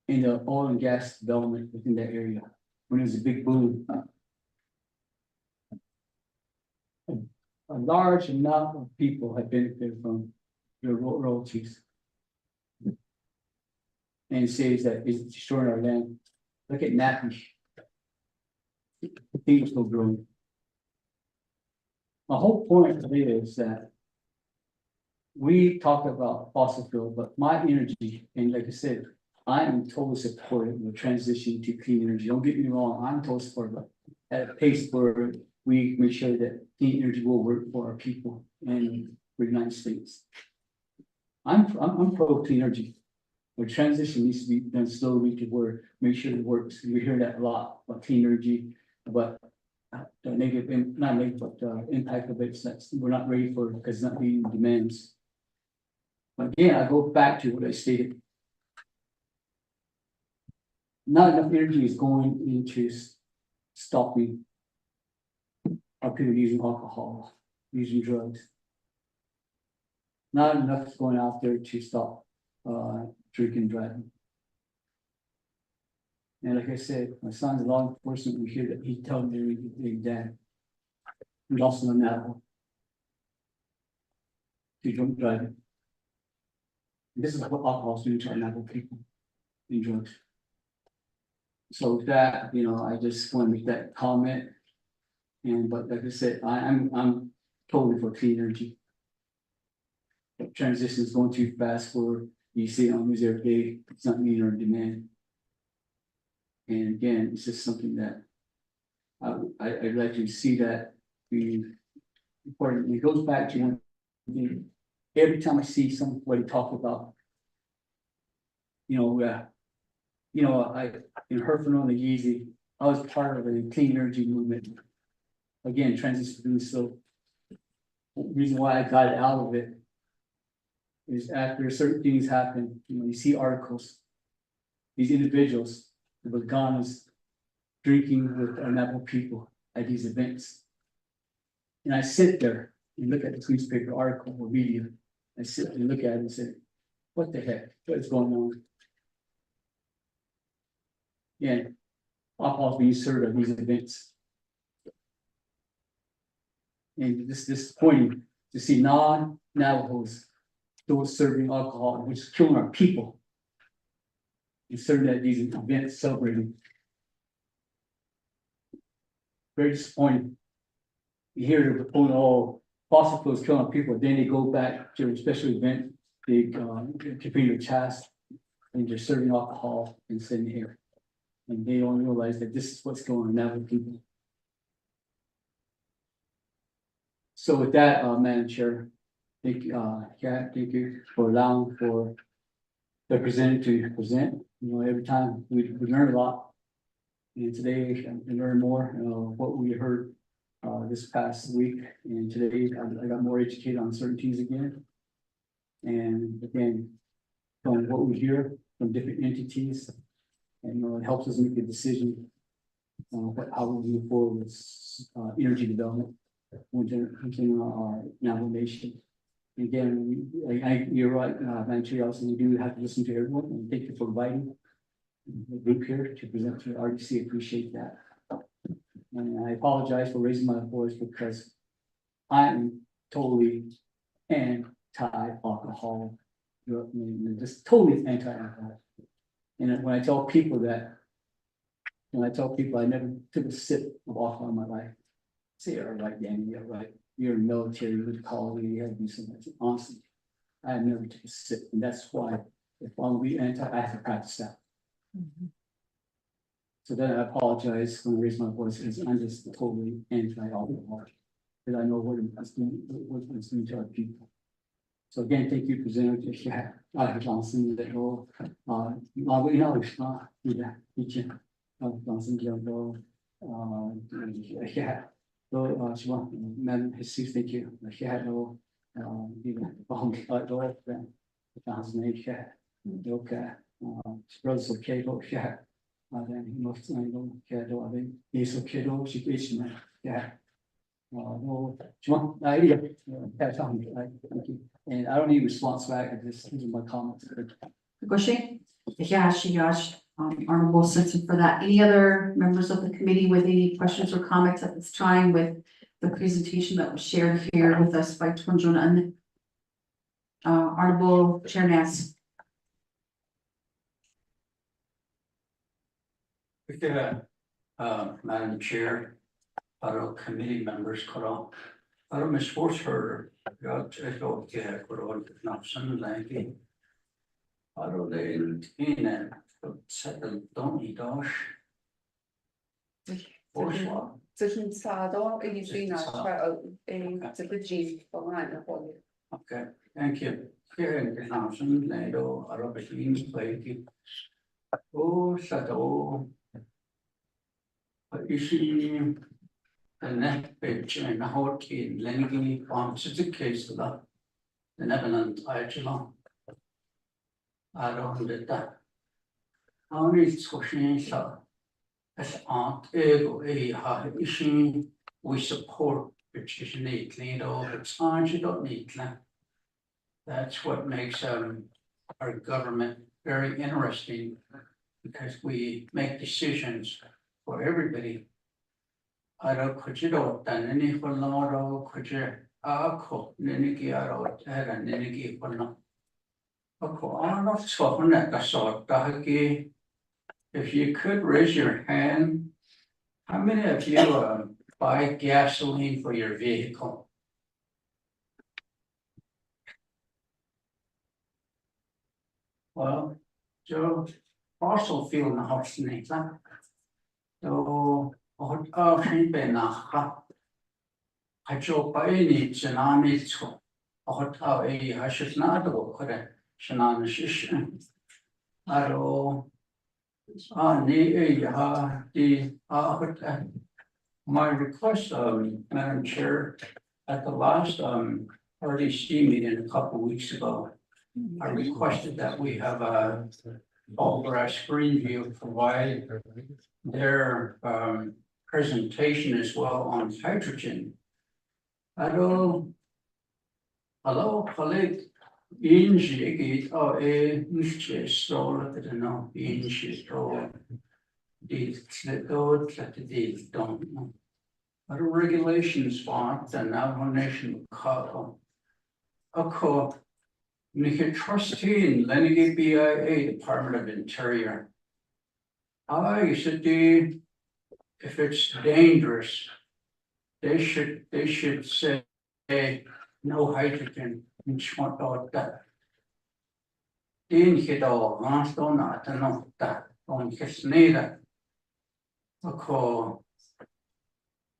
In the oil and gas development within that area, when it was a big boom. A large amount of people have benefited from the royalties. And it says that it's destroying our land. Look at Nappy. Things are still growing. My whole point today is that we talk about fossil fuel, but my energy, and like I said, I am totally supportive of the transition to clean energy. Don't get me wrong, I'm totally supportive, but at a pace where we make sure that clean energy will work for our people and for the United States. I'm pro clean energy. The transition needs to be done slowly to where make sure it works. We hear that a lot about clean energy, but the negative, not negative, but impact of it, that's we're not ready for it because it's not meeting demands. But again, I go back to what I stated. Not enough energy is going into stopping our people using alcohol, using drugs. Not enough is going out there to stop drinking and driving. And like I said, my son's law enforcement, we hear that he tells me every day. We also know now to drunk driving. This is what alcohol is doing to our Navajo people in drugs. So with that, you know, I just want to make that comment. And but like I said, I'm totally for clean energy. The transition is going too fast for you see it on news every day. It's not meeting our demand. And again, it's just something that I'd like to see that be important. It goes back to one thing. Every time I see somebody talk about, I in Herfinone and Yeezy, I was part of a clean energy movement. Again, transition, so reason why I got out of it is after certain things happen, you see articles, these individuals, the Veganas, drinking with our Navajo people at these events. And I sit there and look at the newspaper article or media. I sit and look at it and say, what the heck? What is going on? Yeah, alcohol being served at these events. And this disappointing to see non-Navajos still serving alcohol, which is killing our people. And serving at these events celebrating. Very disappointing. You hear the proponent, oh, fossil fuels killing our people, then they go back to a special event, they compete their chest, and they're serving alcohol and sitting here. And they don't realize that this is what's going on now with people. So with that, Madam Chair, thank you, Kat, thank you for allowing for the presenter to present. Every time we learn a lot. And today we learn more what we heard this past week. And today I got more educated on certain things again. And again, from what we hear from different entities, and it helps us make a decision on how we move forward with energy development within our Navajo Nation. Again, you're right, Madam Chair, also we do have to listen to everyone, and thank you for inviting the group here to present to RDC. Appreciate that. And I apologize for raising my voice because I'm totally anti-alcohol. Just totally anti-alcohol. And when I tell people I never took a sip of alcohol in my life, say, all right, Danny, you're right. you're in the military, you would call, you have to do something. Honestly, I have never took a sip, and that's why if I'm be anti, I have to practice that. So then I apologize when I raise my voice, because I'm just totally anti alcohol. Because I know what it's doing, what it's doing to our people. So again, thank you, Presenter. If you have, I have Johnson, that will, we know it's not, yeah, teaching. Johnson, yeah. So, Madam Jesus, thank you. Yeah, no, even, Johnson, yeah, okay. Brothers okay, yeah. Then most, I know, yeah, I think, he's okay, she is, yeah. No, idea, that's on, thank you. And I don't need response back, I just, these are my comments. Gushing? Yeah, Honorable Simpson for that. Any other members of the committee with any questions or comments at this time with the presentation that was shared here with us by Tunjun? Honorable Chair Ness. Madam Chair, our committee members, our Miss Forster, got to go get for not some like it. Our they in it, settle don't eat osh. Forshwa. Zwischen Sado, Elisina, to the G for mine. Okay, thank you. Here in the house, and Lado, our machines, like oh, settle. But you see, the net pitch and the whole kid, Lenny, to the case of that. The Neverland, I don't do that. Only social as aunt ego we support which is neatly or it's not neatly. That's what makes our government very interesting because we make decisions for everybody. I don't could you don't done any for no could you cook Niniki out and Niniki for no. I'm not talking that I saw it. If you could raise your hand, how many of you buy gasoline for your vehicle? Well, Joe, fossil fuel now snake. So, she been I Joe buy any tsunami to I should not do it. Shanana I don't. My request, Madam Chair, at the last RDC meeting a couple weeks ago, I requested that we have a Allgrass Greenview provide their presentation as well on hydrogen. Hello, colleague. Injigit nicht so that I know inches or these don't know. But regulations want and now nation call. Nika trustee in Lenny BIA Department of Interior. I should do if it's dangerous, they should say no hydrogen. Want out that. In hit all, don't not know that on his neither.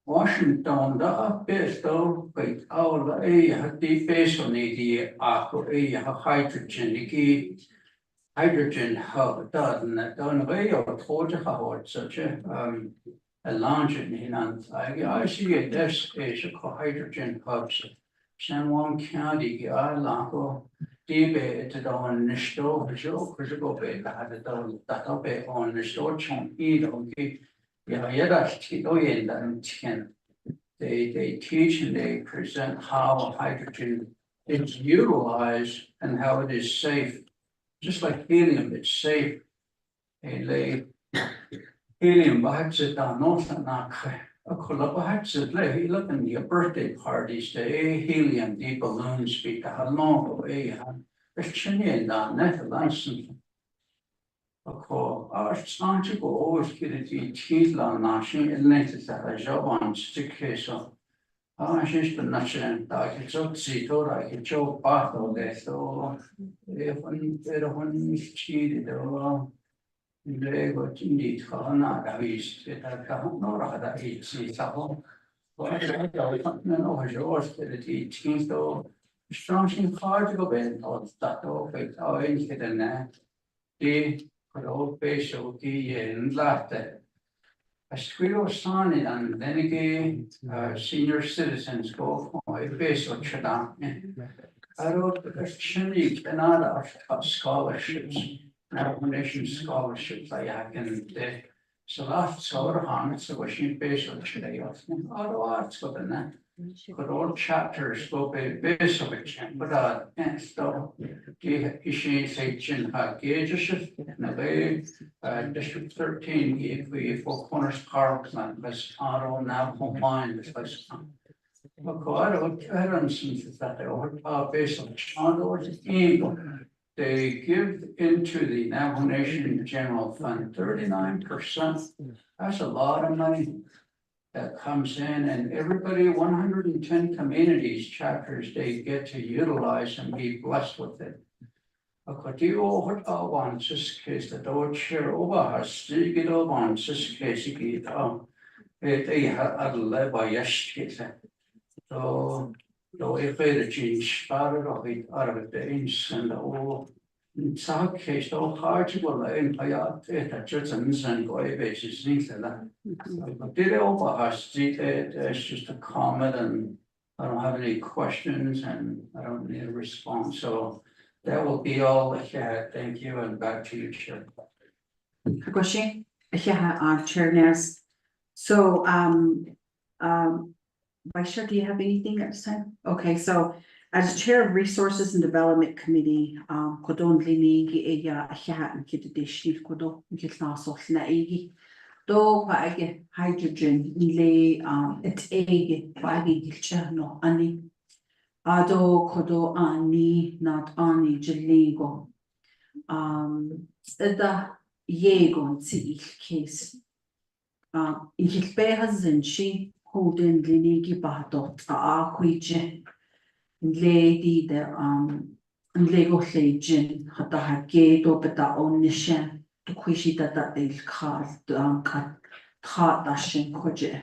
Washington, the best of wait, all a defense on the hydrogen hub done way or told how such a launch in I see it this is a hydrogen hubs. San Juan County, Lago, Debe, on the store, Critical Bay, that'll be on the store, Chong, okay. Yeah, that's Tito and Chen. They teach and they present how hydrogen is utilized and how it is safe. Just like helium, it's safe. They helium, but it's down north and not. Look in your birthday parties, the helium, the balloons, speak how long it's chinny down there, license. It's not to go always get it, teeth long, nashing, and let it a job on stick case. She's been not saying that I could see to I could show part of this, so if when cheated, they got indeed Hana, that is, it had nor that he's so. Well, I don't know, yours, that it seems to strong hard to go in, or that over it, or anything in that. The old base of the and latte. A squirrel son and then again, senior citizens go for a base of Chadam. I wrote a chimney and other scholarships, nomination scholarships I can do. So last summer, Hans, so she base of Chadam, other arts got in that. But all chapters go by base of it, but so the issues in gauges, District 13, if we for Corners Park, and was auto now home mine, this was. Quite a parents that they were based on Chandler's Eagle. They give into the Navajo Nation General Fund 39%. That's a lot of money that comes in, and everybody, 110 communities, chapters, they get to utilize and be blessed with it. Akatiyo hota wan sis case the door chair over has stigit on sis case they had led by yes case. So if they change started of it out of the inch and all in some case though hard to go in it just and go basis things like that. But did it over has it's just a comment, and I don't have any questions and I don't need a response, so that will be all I had. Thank you, and back to you, Chair. Hagoshi, yeah, Chair Nez. So, Vice Chair, do you have anything at this time? Okay, so as Chair of Resources and Development Committee, Kodon Lini, Eya, and Kitadish, Kodo, Kitnaso, Snaigi, do Page hydrogen, lay, it's egg, Pagi, Gilcherno, Ani, Ado, Kodo, Ani, not Ani, Jaligo. The Yegon, see case. Ich behazin she. Hoden linigi bato a quije lady the lego legend hata hagedo beta onishan to quishita that they card cut dashin koje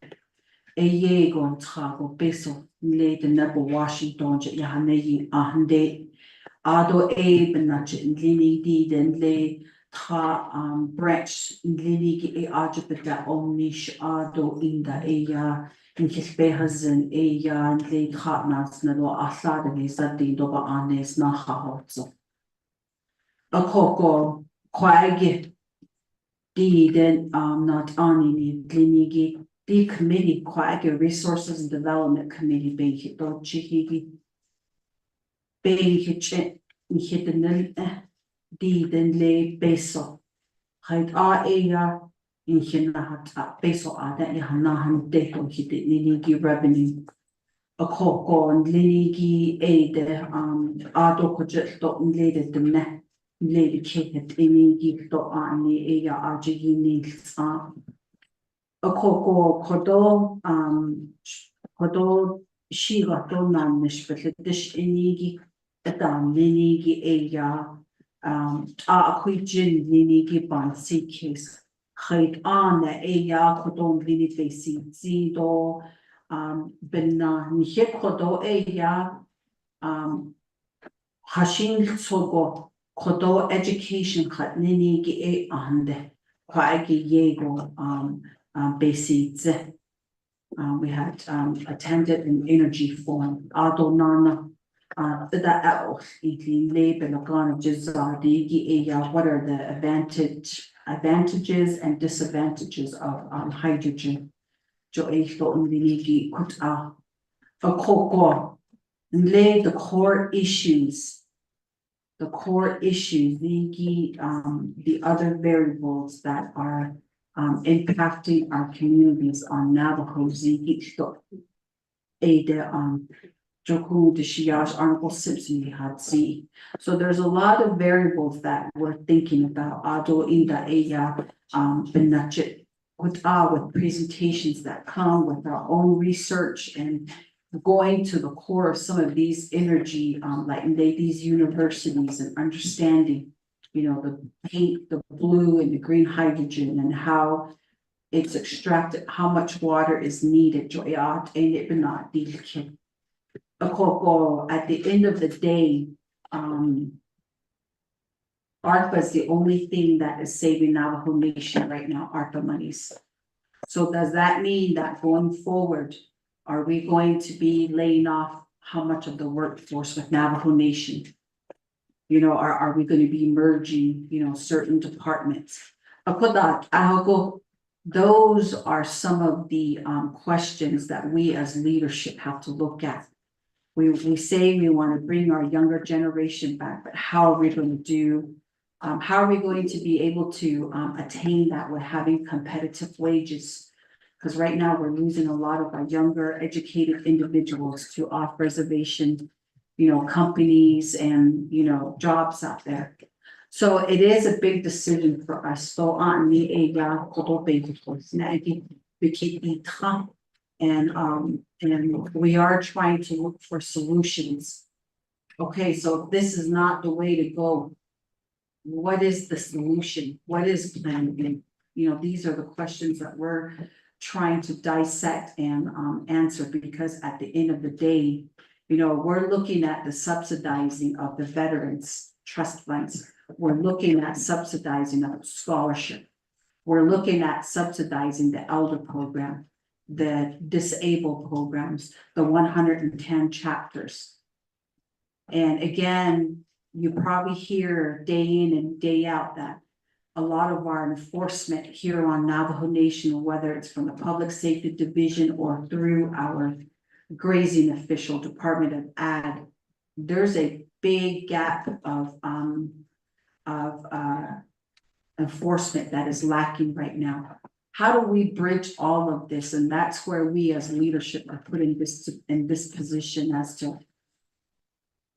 a yegon trago beso lady never Washington yahaneyi ahande ado a benachin lini di then lay branch linigi e ajabeta omnish ado inda eya in Kisbehazin eya and lay hatnas nalo asadani sadi doba anes na hahotso. A koko quag di then not ani linigi the committee quag resources and development committee be hit do chihigi be hit the di then lay beso height eya in Hinahat beso that Yahanahan de Linigi revenue. A coco and Linigi aid Ado Kojet dot lated the net lady kid Linigi dot ani Eya Aji needs a coco Kodo she got on mish but dish inigi Linigi Eya Quijin Linigi ban sea case. Height on the Eya Kodon Vini Facing Zido Bena Nihit Kodo Eya Hashin Sogo Kodo Education Hat Nini E Ande Quagi Yego Basic. We had attended an energy forum Ado Nana that label Lagana Jizadi Eya, what are the advantages and disadvantages of hydrogen. Jo eito unvinigi kut a koko lay the core issues. The core issues, the other variables that are impacting our communities on Navajo zigi Joku de Shiash Arnold Simpson we had see. So there's a lot of variables that we're thinking about. Ado inda eya benachit with presentations that come with our own research and going to the core of some of these energy, these universities and understanding, the pink, the blue and the green hydrogen and how it's extracted, how much water is needed. At the end of the day, ARPA is the only thing that is saving Navajo Nation right now, ARPA monies. So does that mean that going forward, are we going to be laying off how much of the workforce with Navajo Nation? Are we going to be merging, certain departments? Those are some of the questions that we as leadership have to look at. We say we want to bring our younger generation back, but how are we going to do? How are we going to be able to attain that with having competitive wages? Because right now we're losing a lot of our younger educated individuals to off reservation, companies and, jobs out there. So it is a big decision for us. So on the and we are trying to look for solutions. Okay, so this is not the way to go. What is the solution? What is plan B? These are the questions that we're trying to dissect and answer, because at the end of the day, we're looking at the subsidizing of the veterans trust funds. We're looking at subsidizing of scholarship. We're looking at subsidizing the elder program, the disabled programs, the 110 chapters. And again, you probably hear day in and day out that a lot of our enforcement here on Navajo Nation, whether it's from the Public Safety Division or through our grazing official Department of Ag, there's a big gap of enforcement that is lacking right now. How do we bridge all of this? And that's where we as leadership are putting this in this position as to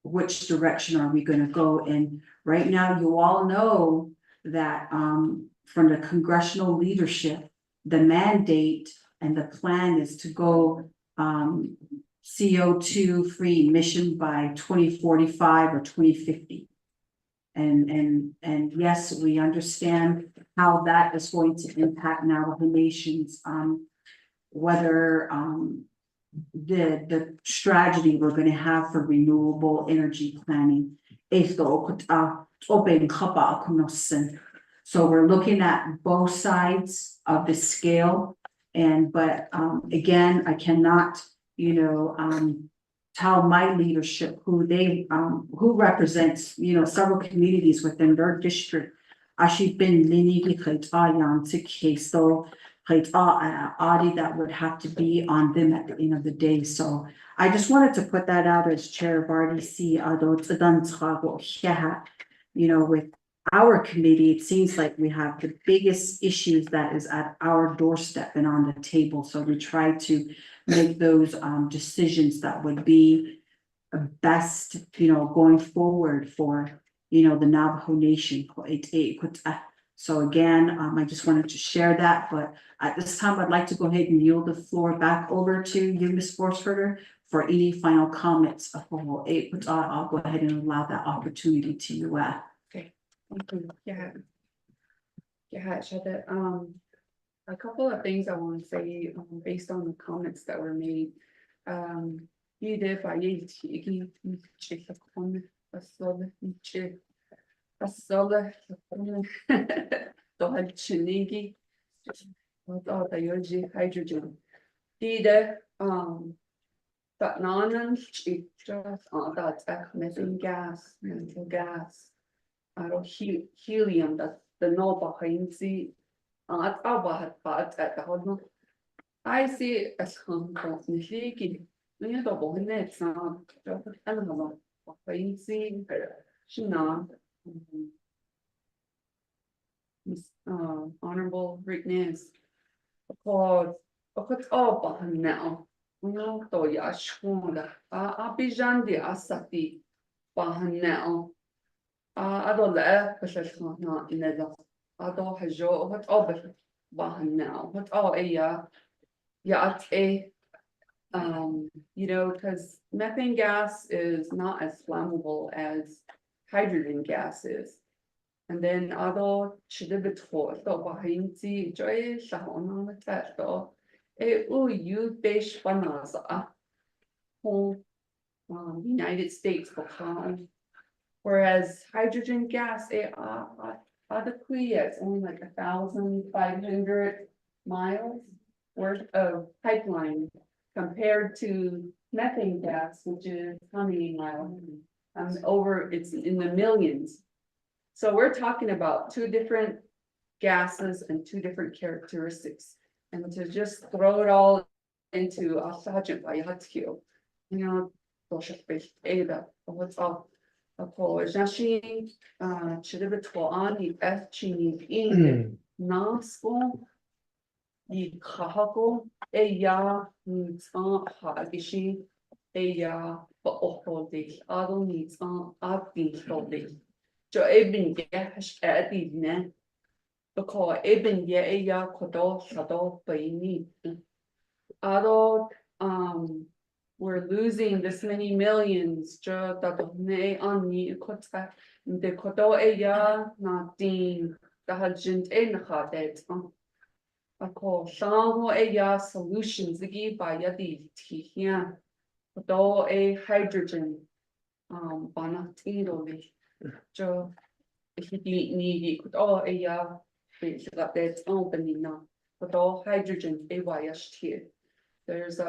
which direction are we going to go. And right now, you all know that from the congressional leadership, the mandate and the plan is to go CO2 free emission by 2045 or 2050. And yes, we understand how that is going to impact Navajo Nations, whether the strategy we're going to have for renewable energy planning. So we're looking at both sides of the scale. But again, I cannot, tell my leadership who represents, several communities within their district. Audit that would have to be on them at the end of the day. So I just wanted to put that out as chair of RDC. With our committee, it seems like we have the biggest issues that is at our doorstep and on the table. So we try to make those decisions that would be best, going forward for, the Navajo Nation. So again, I just wanted to share that, but at this time, I'd like to go ahead and yield the floor back over to you, Ms. Forsberger, for any final comments. I'll go ahead and allow that opportunity to you. Thank you. Yeah, Shada. A couple of things I want to say based on the comments that were made. Hydrogen. But that's methane gas, natural gas, helium, that's the no behind the I see it as completely. We double in it, so honorable witness. Because all behind now. No, to Yashunda. Abijan de Asati behind now. I don't let not in it. I don't have what all behind now. What all a You know, because methane gas is not as flammable as hydrogen gas is. And then other chile betor, the wahinzi, joy, shahon, the tato, you beige bananas, home, United States, whereas hydrogen gas, it's only like 1,500 miles worth of pipeline compared to methane gas, which is how many miles? It's in the millions. So we're talking about two different gases and two different characteristics. And to just throw it all into a sergeant by you know, what's all. Jashi, Chilibetwani, F. Chini, in Nasko, the Kahako, Eya, needs Hagishi, Eya, Oholdi, Ado needs Abdi Holdi. Jo Eben Yash at the net. Because Eben Ya Kodo, Sado, Baini. Ado, we're losing this many millions, jo ne ani kota, de kodo eya na din, the hajint en hadet. Ako shango eya solutions igi by yadi tihian, kodo hydrogen, banatino jo, if you need kodo eya, that's opening now, kodo hydrogen wayash here. There's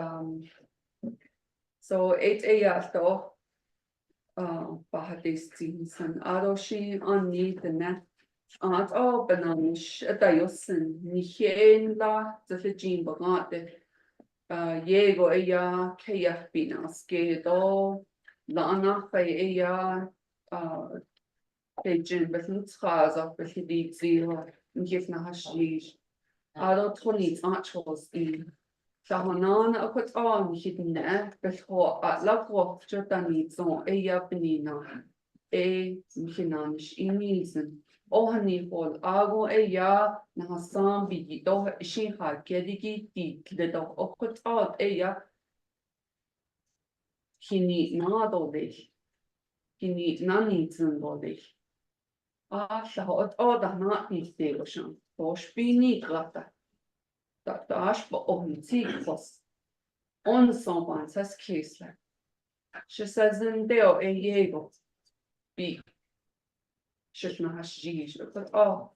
so though bahadis and adoshi on need the net bananish dayosin nihin la the jean bagat yego aya kaya binas gedo lana aya Pejin besn traza behidi zero give na hashish ado toni actuals in Sahonan a put on hidden before at Lako Jordani so Yapinina Mihinanish Imizan Ohani Hall Ago ya Nahasan Bigi do Shiha Gedigi di Kledo o put out Hini Nado dich Hini Nanitzen bodich Shahot or the not be station or Spini Grata. Dat ash on was on someone says case. She says in deo able be should not has but oh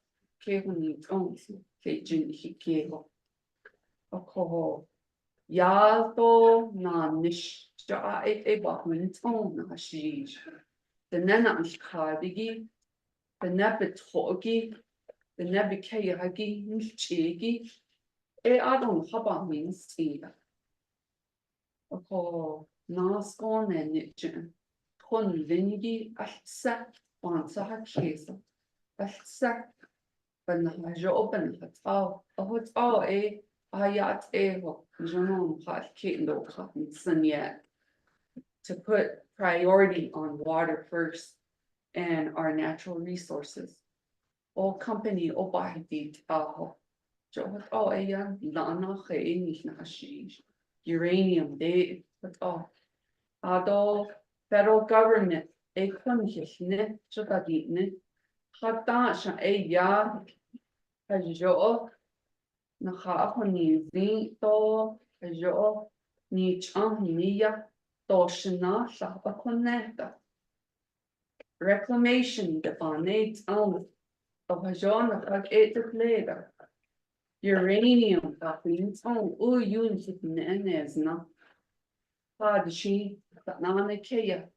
cable needs on Jin he cable. Oh Yalto na nish a botman on has the nana kardigi the nebit hogi the nebikay hagi chigi. I don't have a means either. Oh, Nascon and Nitchin. Con Vinigi, I sat once I had case. I sat, but not open it. Oh, it's all I yat able, Jono hot kitten no cotton sun yet. To put priority on water first and our natural resources. All company, all by the uranium they but although federal government a condition so that it hata sha ya ajo na ni to ajo ni chaniya to shna sha connecta reclamation the bonnet of ajo na later. Uranium means unit is not hard she but not a kaya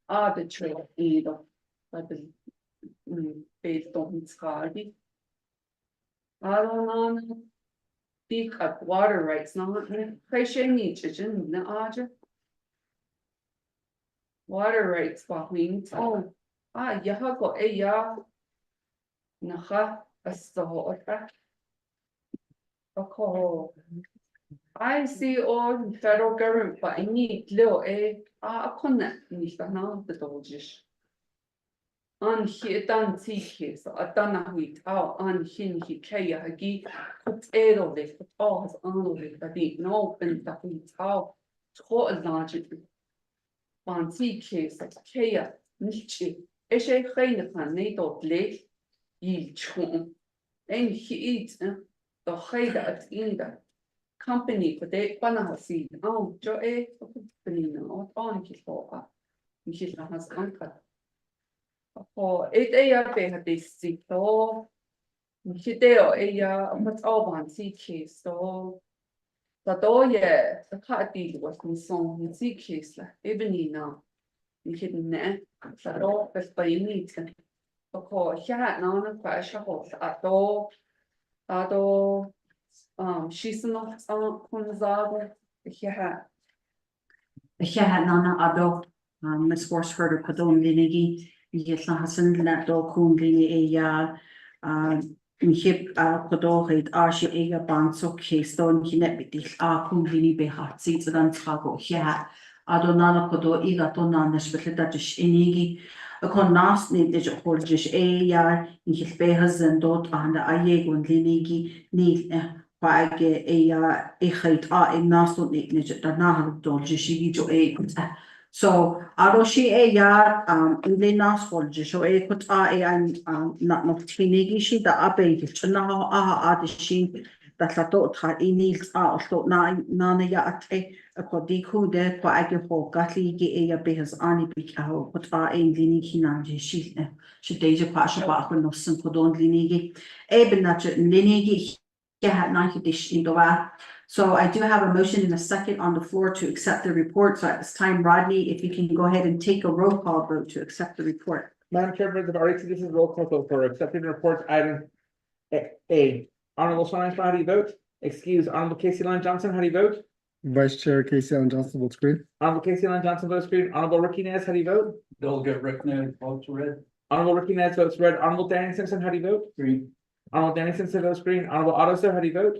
arbitrary either but based on its hardy. I don't know speak up water rights not water rights means yahago ya naha. I see all the federal government, but I need little connect the An hi dan ti so a dan hui tau an hin hi kaya hagi put edo de put all has on de da di no ben da hui tau tro a large ban ti so kaya nichi e she geine van ne dot le yi chun en hi eat the heide at inda company for de pana si oh jo e company no on ki so a mi has anka o ella be disito Hideo ella what's all on CK so the doye the party was in song CK la even now you hidden ne so do bes by need ko ya no na kwa sha ho ado she's not on zaga ya nana ado, Miss Force Herder Padon Linigi, Yetla Hassan Lato Kungi Eya, Mihip Padohid Arshi Ega Banso Keystone Hinepitis Kungini Behat Seats and Tago, ya Ado Nana Podo Ega Tonan Spetatish Inigi, a con last need the Hordish Eya, Nihil Behas and Dot and Ayegon Linigi, need Page echait in nasol nit da nahal dolje shigi jo so aroshi in nasol jo kut not noch tinigi shi da abe chna adishi da lato ta inils so na ya ate a kodiku de page ho gatli gi behas ani bi kut in linigi nan shi shi deja pasha ba no sin podon linigi eben na linigi so I do have a motion in a second on the floor to accept the report. So at this time, Rodney, if you can go ahead and take a roll call vote to accept the report. Madam Chair, members of RDC, this is roll call vote for accepting the reports item A. Honorable Sean Ashby, how do you vote? Excuse, Honorable Casey Lyon Johnson, how do you vote? Vice Chair Casey Allen Johnson votes green. Honorable Casey Lyon Johnson votes green. Honorable Ricky Nez, how do you vote? They'll get recognized, votes red. Honorable Ricky Nez votes red. Honorable Danny Simpson, how do you vote? Green. Honorable Danny Simpson votes green. Honorable Otto, sir, how do you vote?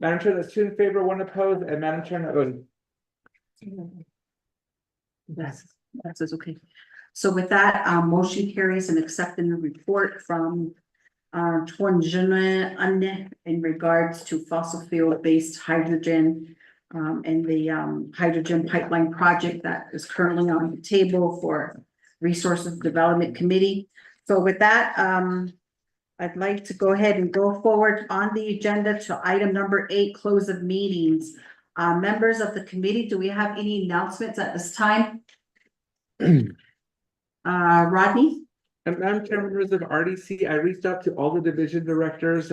Madam Chair, that's 2 in favor, 1 opposed, and Madam Chair, not voting. That's okay. So with that, motion carries and accepting the report from Tuan in regards to fossil fuel based hydrogen and the hydrogen pipeline project that is currently on the table for Resources Development Committee. So with that, I'd like to go ahead and go forward on the agenda to item number 8, close of meetings. Members of the committee, do we have any announcements at this time? Rodney? And Madam Chair, members of RDC, I reached out to all the division directors,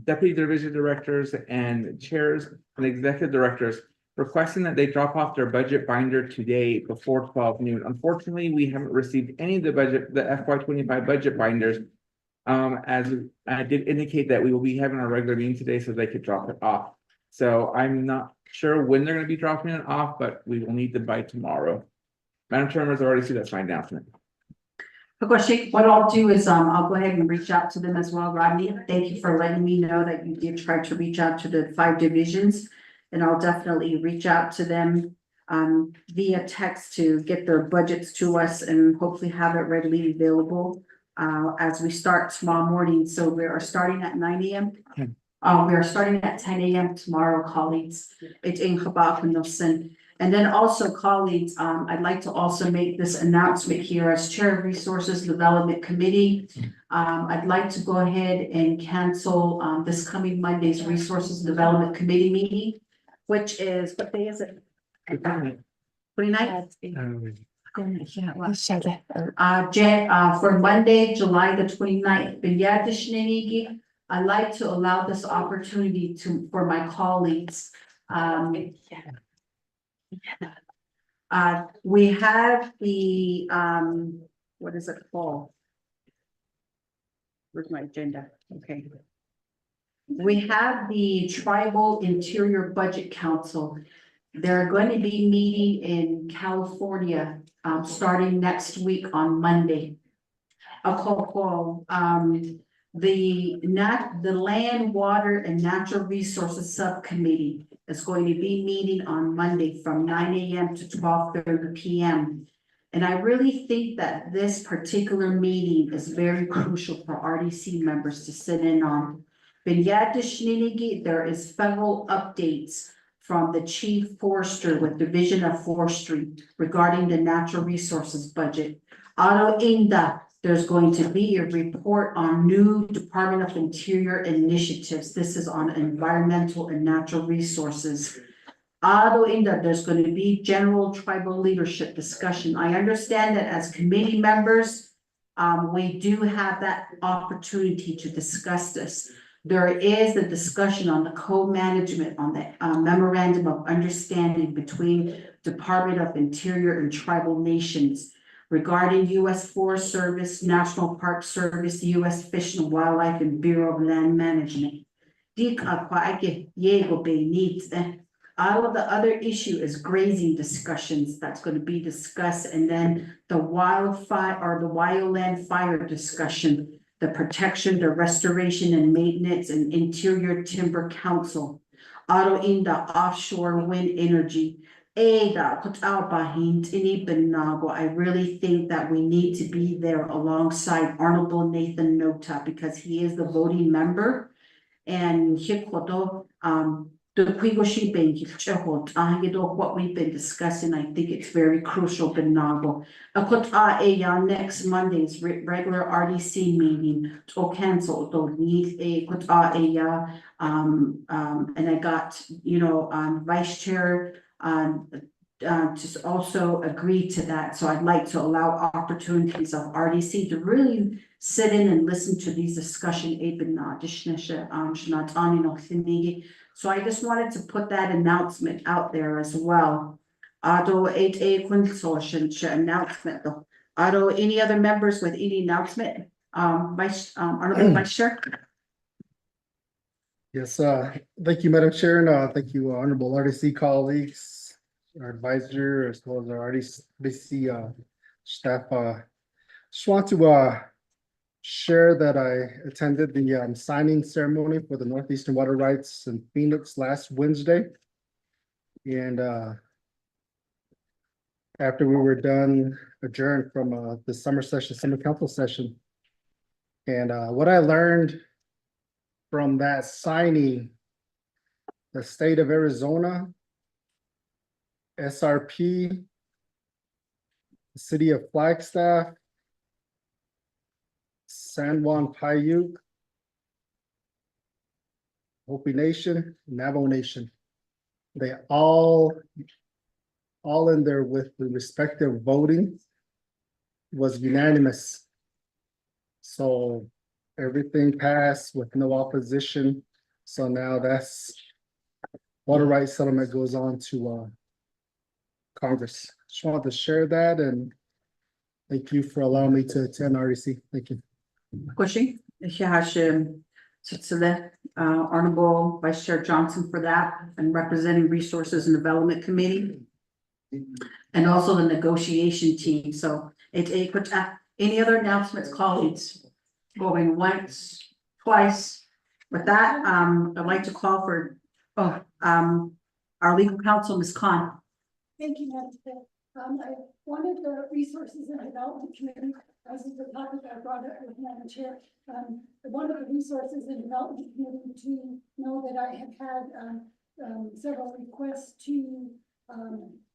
deputy division directors, and chairs and executive directors, requesting that they drop off their budget binder today before 12 noon. Unfortunately, we haven't received any of the FY25 budget binders. As I did indicate that we will be having our regular meeting today, so they could drop it off. So I'm not sure when they're going to be dropping it off, but we will need them by tomorrow. Madam Chair, members of RDC, that's my announcement. What I'll do is, I'll go ahead and reach out to them as well, Rodney. Thank you for letting me know that you did try to reach out to the 5 divisions. And I'll definitely reach out to them via text to get their budgets to us and hopefully have it readily available as we start tomorrow morning. So we are starting at 9 a.m. We are starting at 10 a.m. tomorrow, colleagues. It's in Chabak. And then also, colleagues, I'd like to also make this announcement here as Chair of Resources Development Committee. I'd like to go ahead and cancel this coming Monday's Resources Development Committee meeting, which is, what day is it? 29th? For Monday, July the 29th. I'd like to allow this opportunity for my colleagues. We have the, what is it called? Where's my agenda? Okay. We have the Tribal Interior Budget Council. They're going to be meeting in California, starting next week on Monday. The Land, Water, and Natural Resources Subcommittee is going to be meeting on Monday from 9 a.m. to 12:30 p.m. And I really think that this particular meeting is very crucial for RDC members to sit in on. There is federal updates from the chief forester with Division of Forestry regarding the natural resources budget. Auto Inda, there's going to be a report on new Department of Interior initiatives. This is on environmental and natural resources. Auto Inda, there's going to be general tribal leadership discussion. I understand that as committee members, we do have that opportunity to discuss this. There is a discussion on the co-management on the memorandum of understanding between Department of Interior and tribal nations regarding U.S. Forest Service, National Park Service, U.S. Fish and Wildlife, and Bureau of Land Management. All of the other issue is grazing discussions that's going to be discussed, and then the wildfire or the wildland fire discussion, the protection, the restoration and maintenance and interior timber council, auto in the offshore wind energy. I really think that we need to be there alongside Honorable Nathan Nota because he is the voting member. And what we've been discussing, I think it's very crucial. Next Monday's regular RDC meeting to cancel. And I got, Vice Chair just also agreed to that. So I'd like to allow opportunities of RDC to really sit in and listen to these discussion. So I just wanted to put that announcement out there as well. Announcement though. Any other members with any announcement? Honorable Vice Chair. Yes, thank you, Madam Chair, and thank you, honorable RDC colleagues, our advisor, as well as our RDC staff. Just want to share that I attended the signing ceremony for the Northeastern Water Rights in Phoenix last Wednesday. And after we were done, adjourned from the summer council session. And what I learned from that signing, the state of Arizona, SRP, the city of Flagstaff, San Juan Paiute, Hopi Nation, Navajo Nation. They all in there with the respective voting was unanimous. So everything passed with no opposition. So now that's water rights settlement goes on to Congress. Just wanted to share that and thank you for allowing me to attend RDC. Thank you. Question. Honorable Vice Chair Johnson for that and representing Resources and Development Committee. And also the negotiation team. So any other announcements, colleagues? Going once, twice. With that, I'd like to call for our legal counsel, Ms. Khan. Thank you, Madam Chair. I wanted the Resources and Development Committee, as is the topic I brought up with Madam Chair. I wanted the Resources and Development Committee to know that I have had several requests to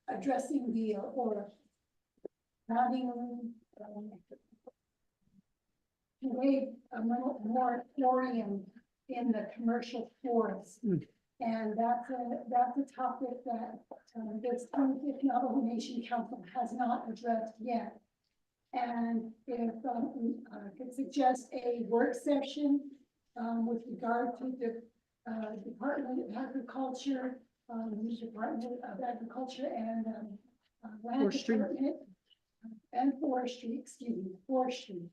addressing the or having create a moratorium in the commercial forest. And that's a topic that this 25th Navajo Nation Council has not addressed yet. And if could suggest a work session with regard to the Department of Agriculture, Department of Agriculture and Land Forestry. Department and Forestry, excuse me, Forestry.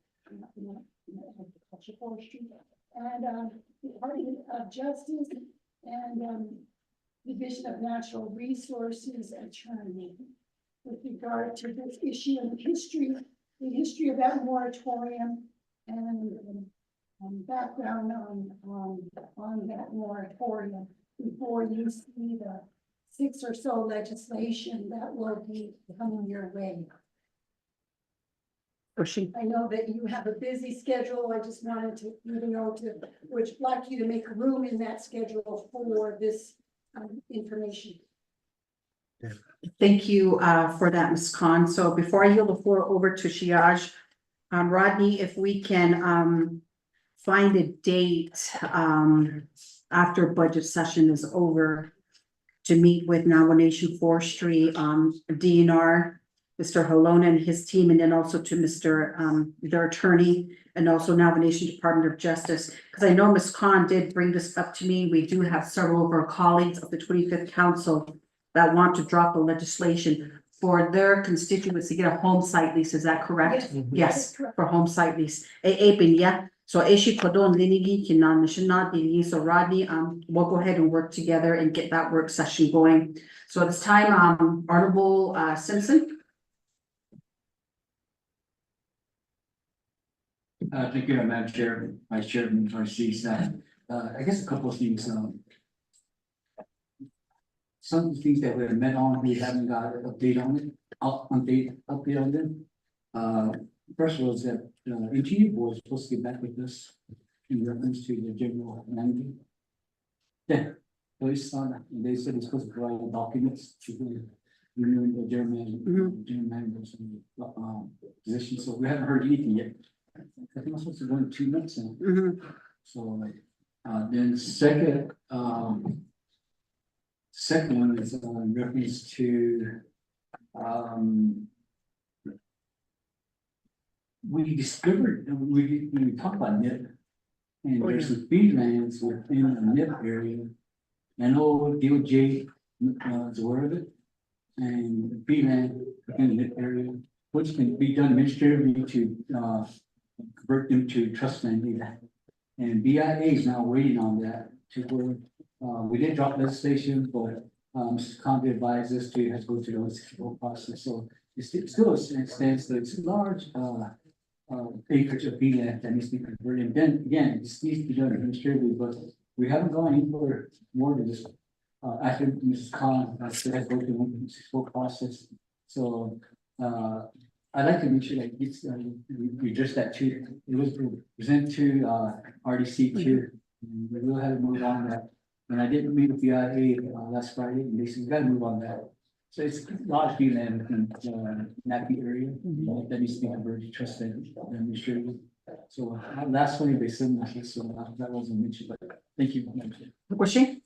Agriculture, Forestry, and Department of Justice and Division of Natural Resources Attorney with regard to this issue and the history of that moratorium and background on that moratorium before you see the 6 or so legislation that will be coming your way. Pushing. I know that you have a busy schedule. I just wanted to, would like you to make room in that schedule for this information. Thank you for that, Ms. Khan. So before I yield the floor over to Shiaj, Rodney, if we can find a date after budget session is over to meet with Nomination Forestry, DNR, Mr. Halona and his team, and then also to Mr. Their attorney, and also Nomination Department of Justice. Because I know Ms. Khan did bring this up to me. We do have several of our colleagues of the 25th Council that want to drop the legislation for their constituents to get a home site lease. Is that correct? Yes. Yes, That's correct. for home site lease. Yeah. So Ishi Kodon Linigi Kinan Mishnah Dili. So Rodney, we'll go ahead and work together and get that work session going. So at this time, Honorable Simpson. Thank you, Madam Chair, Vice Chairman, Trustee staff. I guess a couple of things, some of the things that we have met on, we haven't got an update on it, update on them. First was that, engineer board is supposed to get back with us in reference to the general manager. Yeah, they said it's supposed to provide documents to the renewing the general manager's position, so we haven't heard anything yet. I think I'm supposed to go in 2 months now. So, then second one is in reference to, we discovered, when we talk about NIP, and there's some feedlands within the NIP area. I know DOJ is aware of it, and feedland within the NIP area, which can be done administratively to, convert them to trust land data. And BIA is now waiting on that to where, we did drop legislation, but, Mr. Condon advised us to have to go through the process, so it's still stands that it's a large, acreage of BLAT that needs to be converted. And then again, this needs to be done administratively, but we haven't gone anywhere more than just, after Mrs. Khan, said go through one full process. So, I'd like to make sure that it's, we address that too. It was presented to, RDC too. And we will have to move on that. And I did meet with the IA last Friday, and they said, we gotta move on that. So it's large land in, Nappy area, that needs to be converted to trust and administrative. So, last one, they said, so that wasn't mentioned, but thank you. Pushing.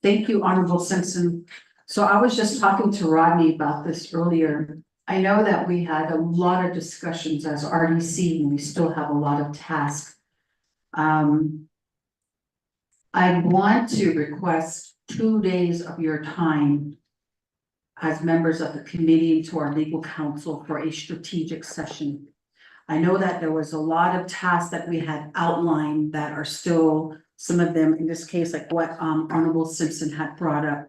Thank you, Honorable Simpson. So I was just talking to Rodney about this earlier. I know that we had a lot of discussions as RDC, and we still have a lot of tasks. I want to request 2 days of your time as members of the committee to our legal counsel for a strategic session. I know that there was a lot of tasks that we had outlined that are still, some of them, in this case, like what Honorable Simpson had brought up.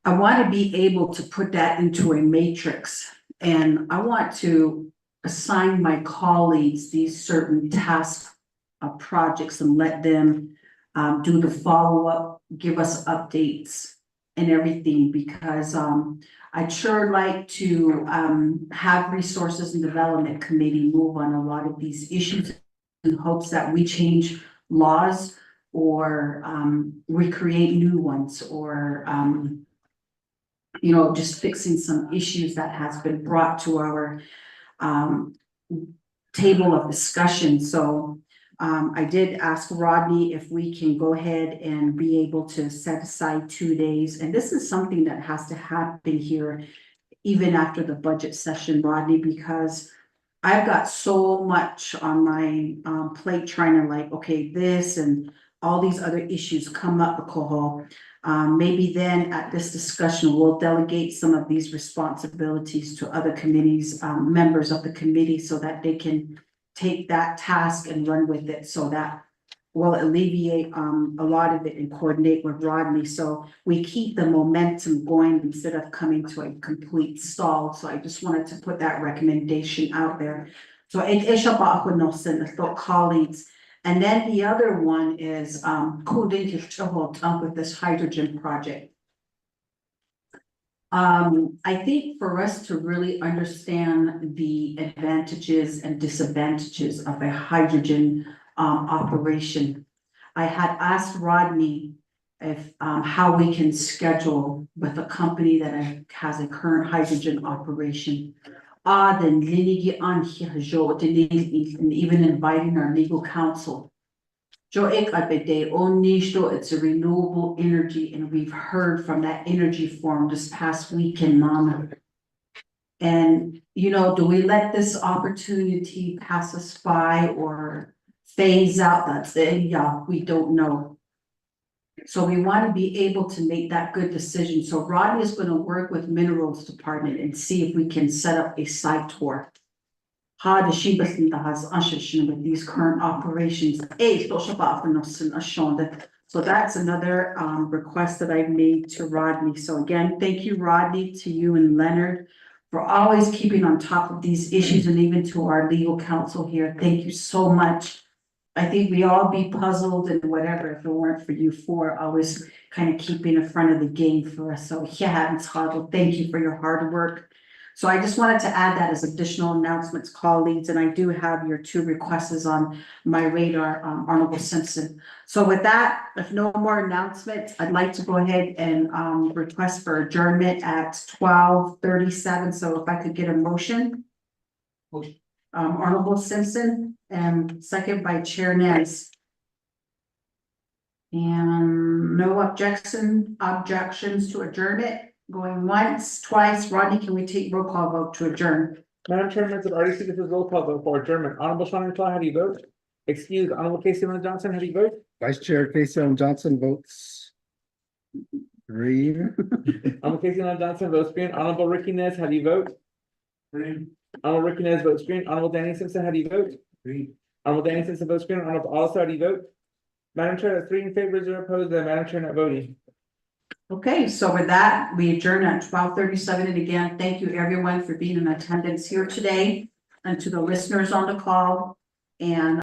I want to be able to put that into a matrix, and I want to assign my colleagues these certain task projects and let them do the follow-up, give us updates and everything, because I'd sure like to have Resources and Development Committee move on a lot of these issues in hopes that we change laws or we create new ones, or you know, just fixing some issues that has been brought to our table of discussion. So I did ask Rodney if we can go ahead and be able to set aside 2 days. And this is something that has to happen here even after the budget session, Rodney, because I've got so much on my plate trying to, like, okay, this and all these other issues come up, Koho. Maybe then at this discussion, we'll delegate some of these responsibilities to other committees, members of the committee, so that they can take that task and run with it, so that will alleviate a lot of it and coordinate with Rodney. So we keep the momentum going instead of coming to a complete stall. So I just wanted to put that recommendation out there. So the colleagues. And then the other one is with this hydrogen project. I think for us to really understand the advantages and disadvantages of a hydrogen operation. I had asked Rodney if how we can schedule with a company that has a current hydrogen operation. Then linigi on here, and even inviting our legal counsel. Joe Ekabede, Onishto, it's a renewable energy, and we've heard from that energy forum this past week in Nana. And, you know, do we let this opportunity pass us by or phase out? That's it, yeah, we don't know. So we want to be able to make that good decision. So Rodney is going to work with Minerals Department and see if we can set up a site tour. How the Shibas has ushered with these current operations. So that's another request that I've made to Rodney. So again, thank you, Rodney, to you and Leonard for always keeping on top of these issues, and even to our legal counsel here. Thank you so much. I think we all be puzzled and whatever if it weren't for you four, always kind of keeping in front of the game for us. So yeah, it's hard. Thank you for your hard work. So I just wanted to add that as additional announcements, colleagues, and I do have your two requests on my radar, Honorable Simpson. So with that, if no more announcements, I'd like to go ahead and request for adjournment at 12:37. So if I could get a motion. Motion. Honorable Simpson and second by Chair Nez. And no objections to adjournment. Going once, twice. Rodney, can we take roll call vote to adjourn? Madam Chair, members of RDC, this is roll call vote for adjournment. Honorable Sean Claw, how do you vote? Excuse, Honorable Casey Lynn Johnson, how do you vote? Vice Chair Casey Allen Johnson votes green. Honorable Casey Lynn Johnson votes green. Honorable Ricky Nez, how do you vote? Green. Honorable Ricky Nez votes green. Honorable Danny Simpson, how do you vote? Green. Honorable Danny Simpson votes green. Honorable also, how do you vote? Madam Chair, that's 3 in favor, 0 opposed, then Madam Chair not voting. Okay, so with that, we adjourn at 12:37. And again, thank you everyone for being in attendance here today and to the listeners on the call. And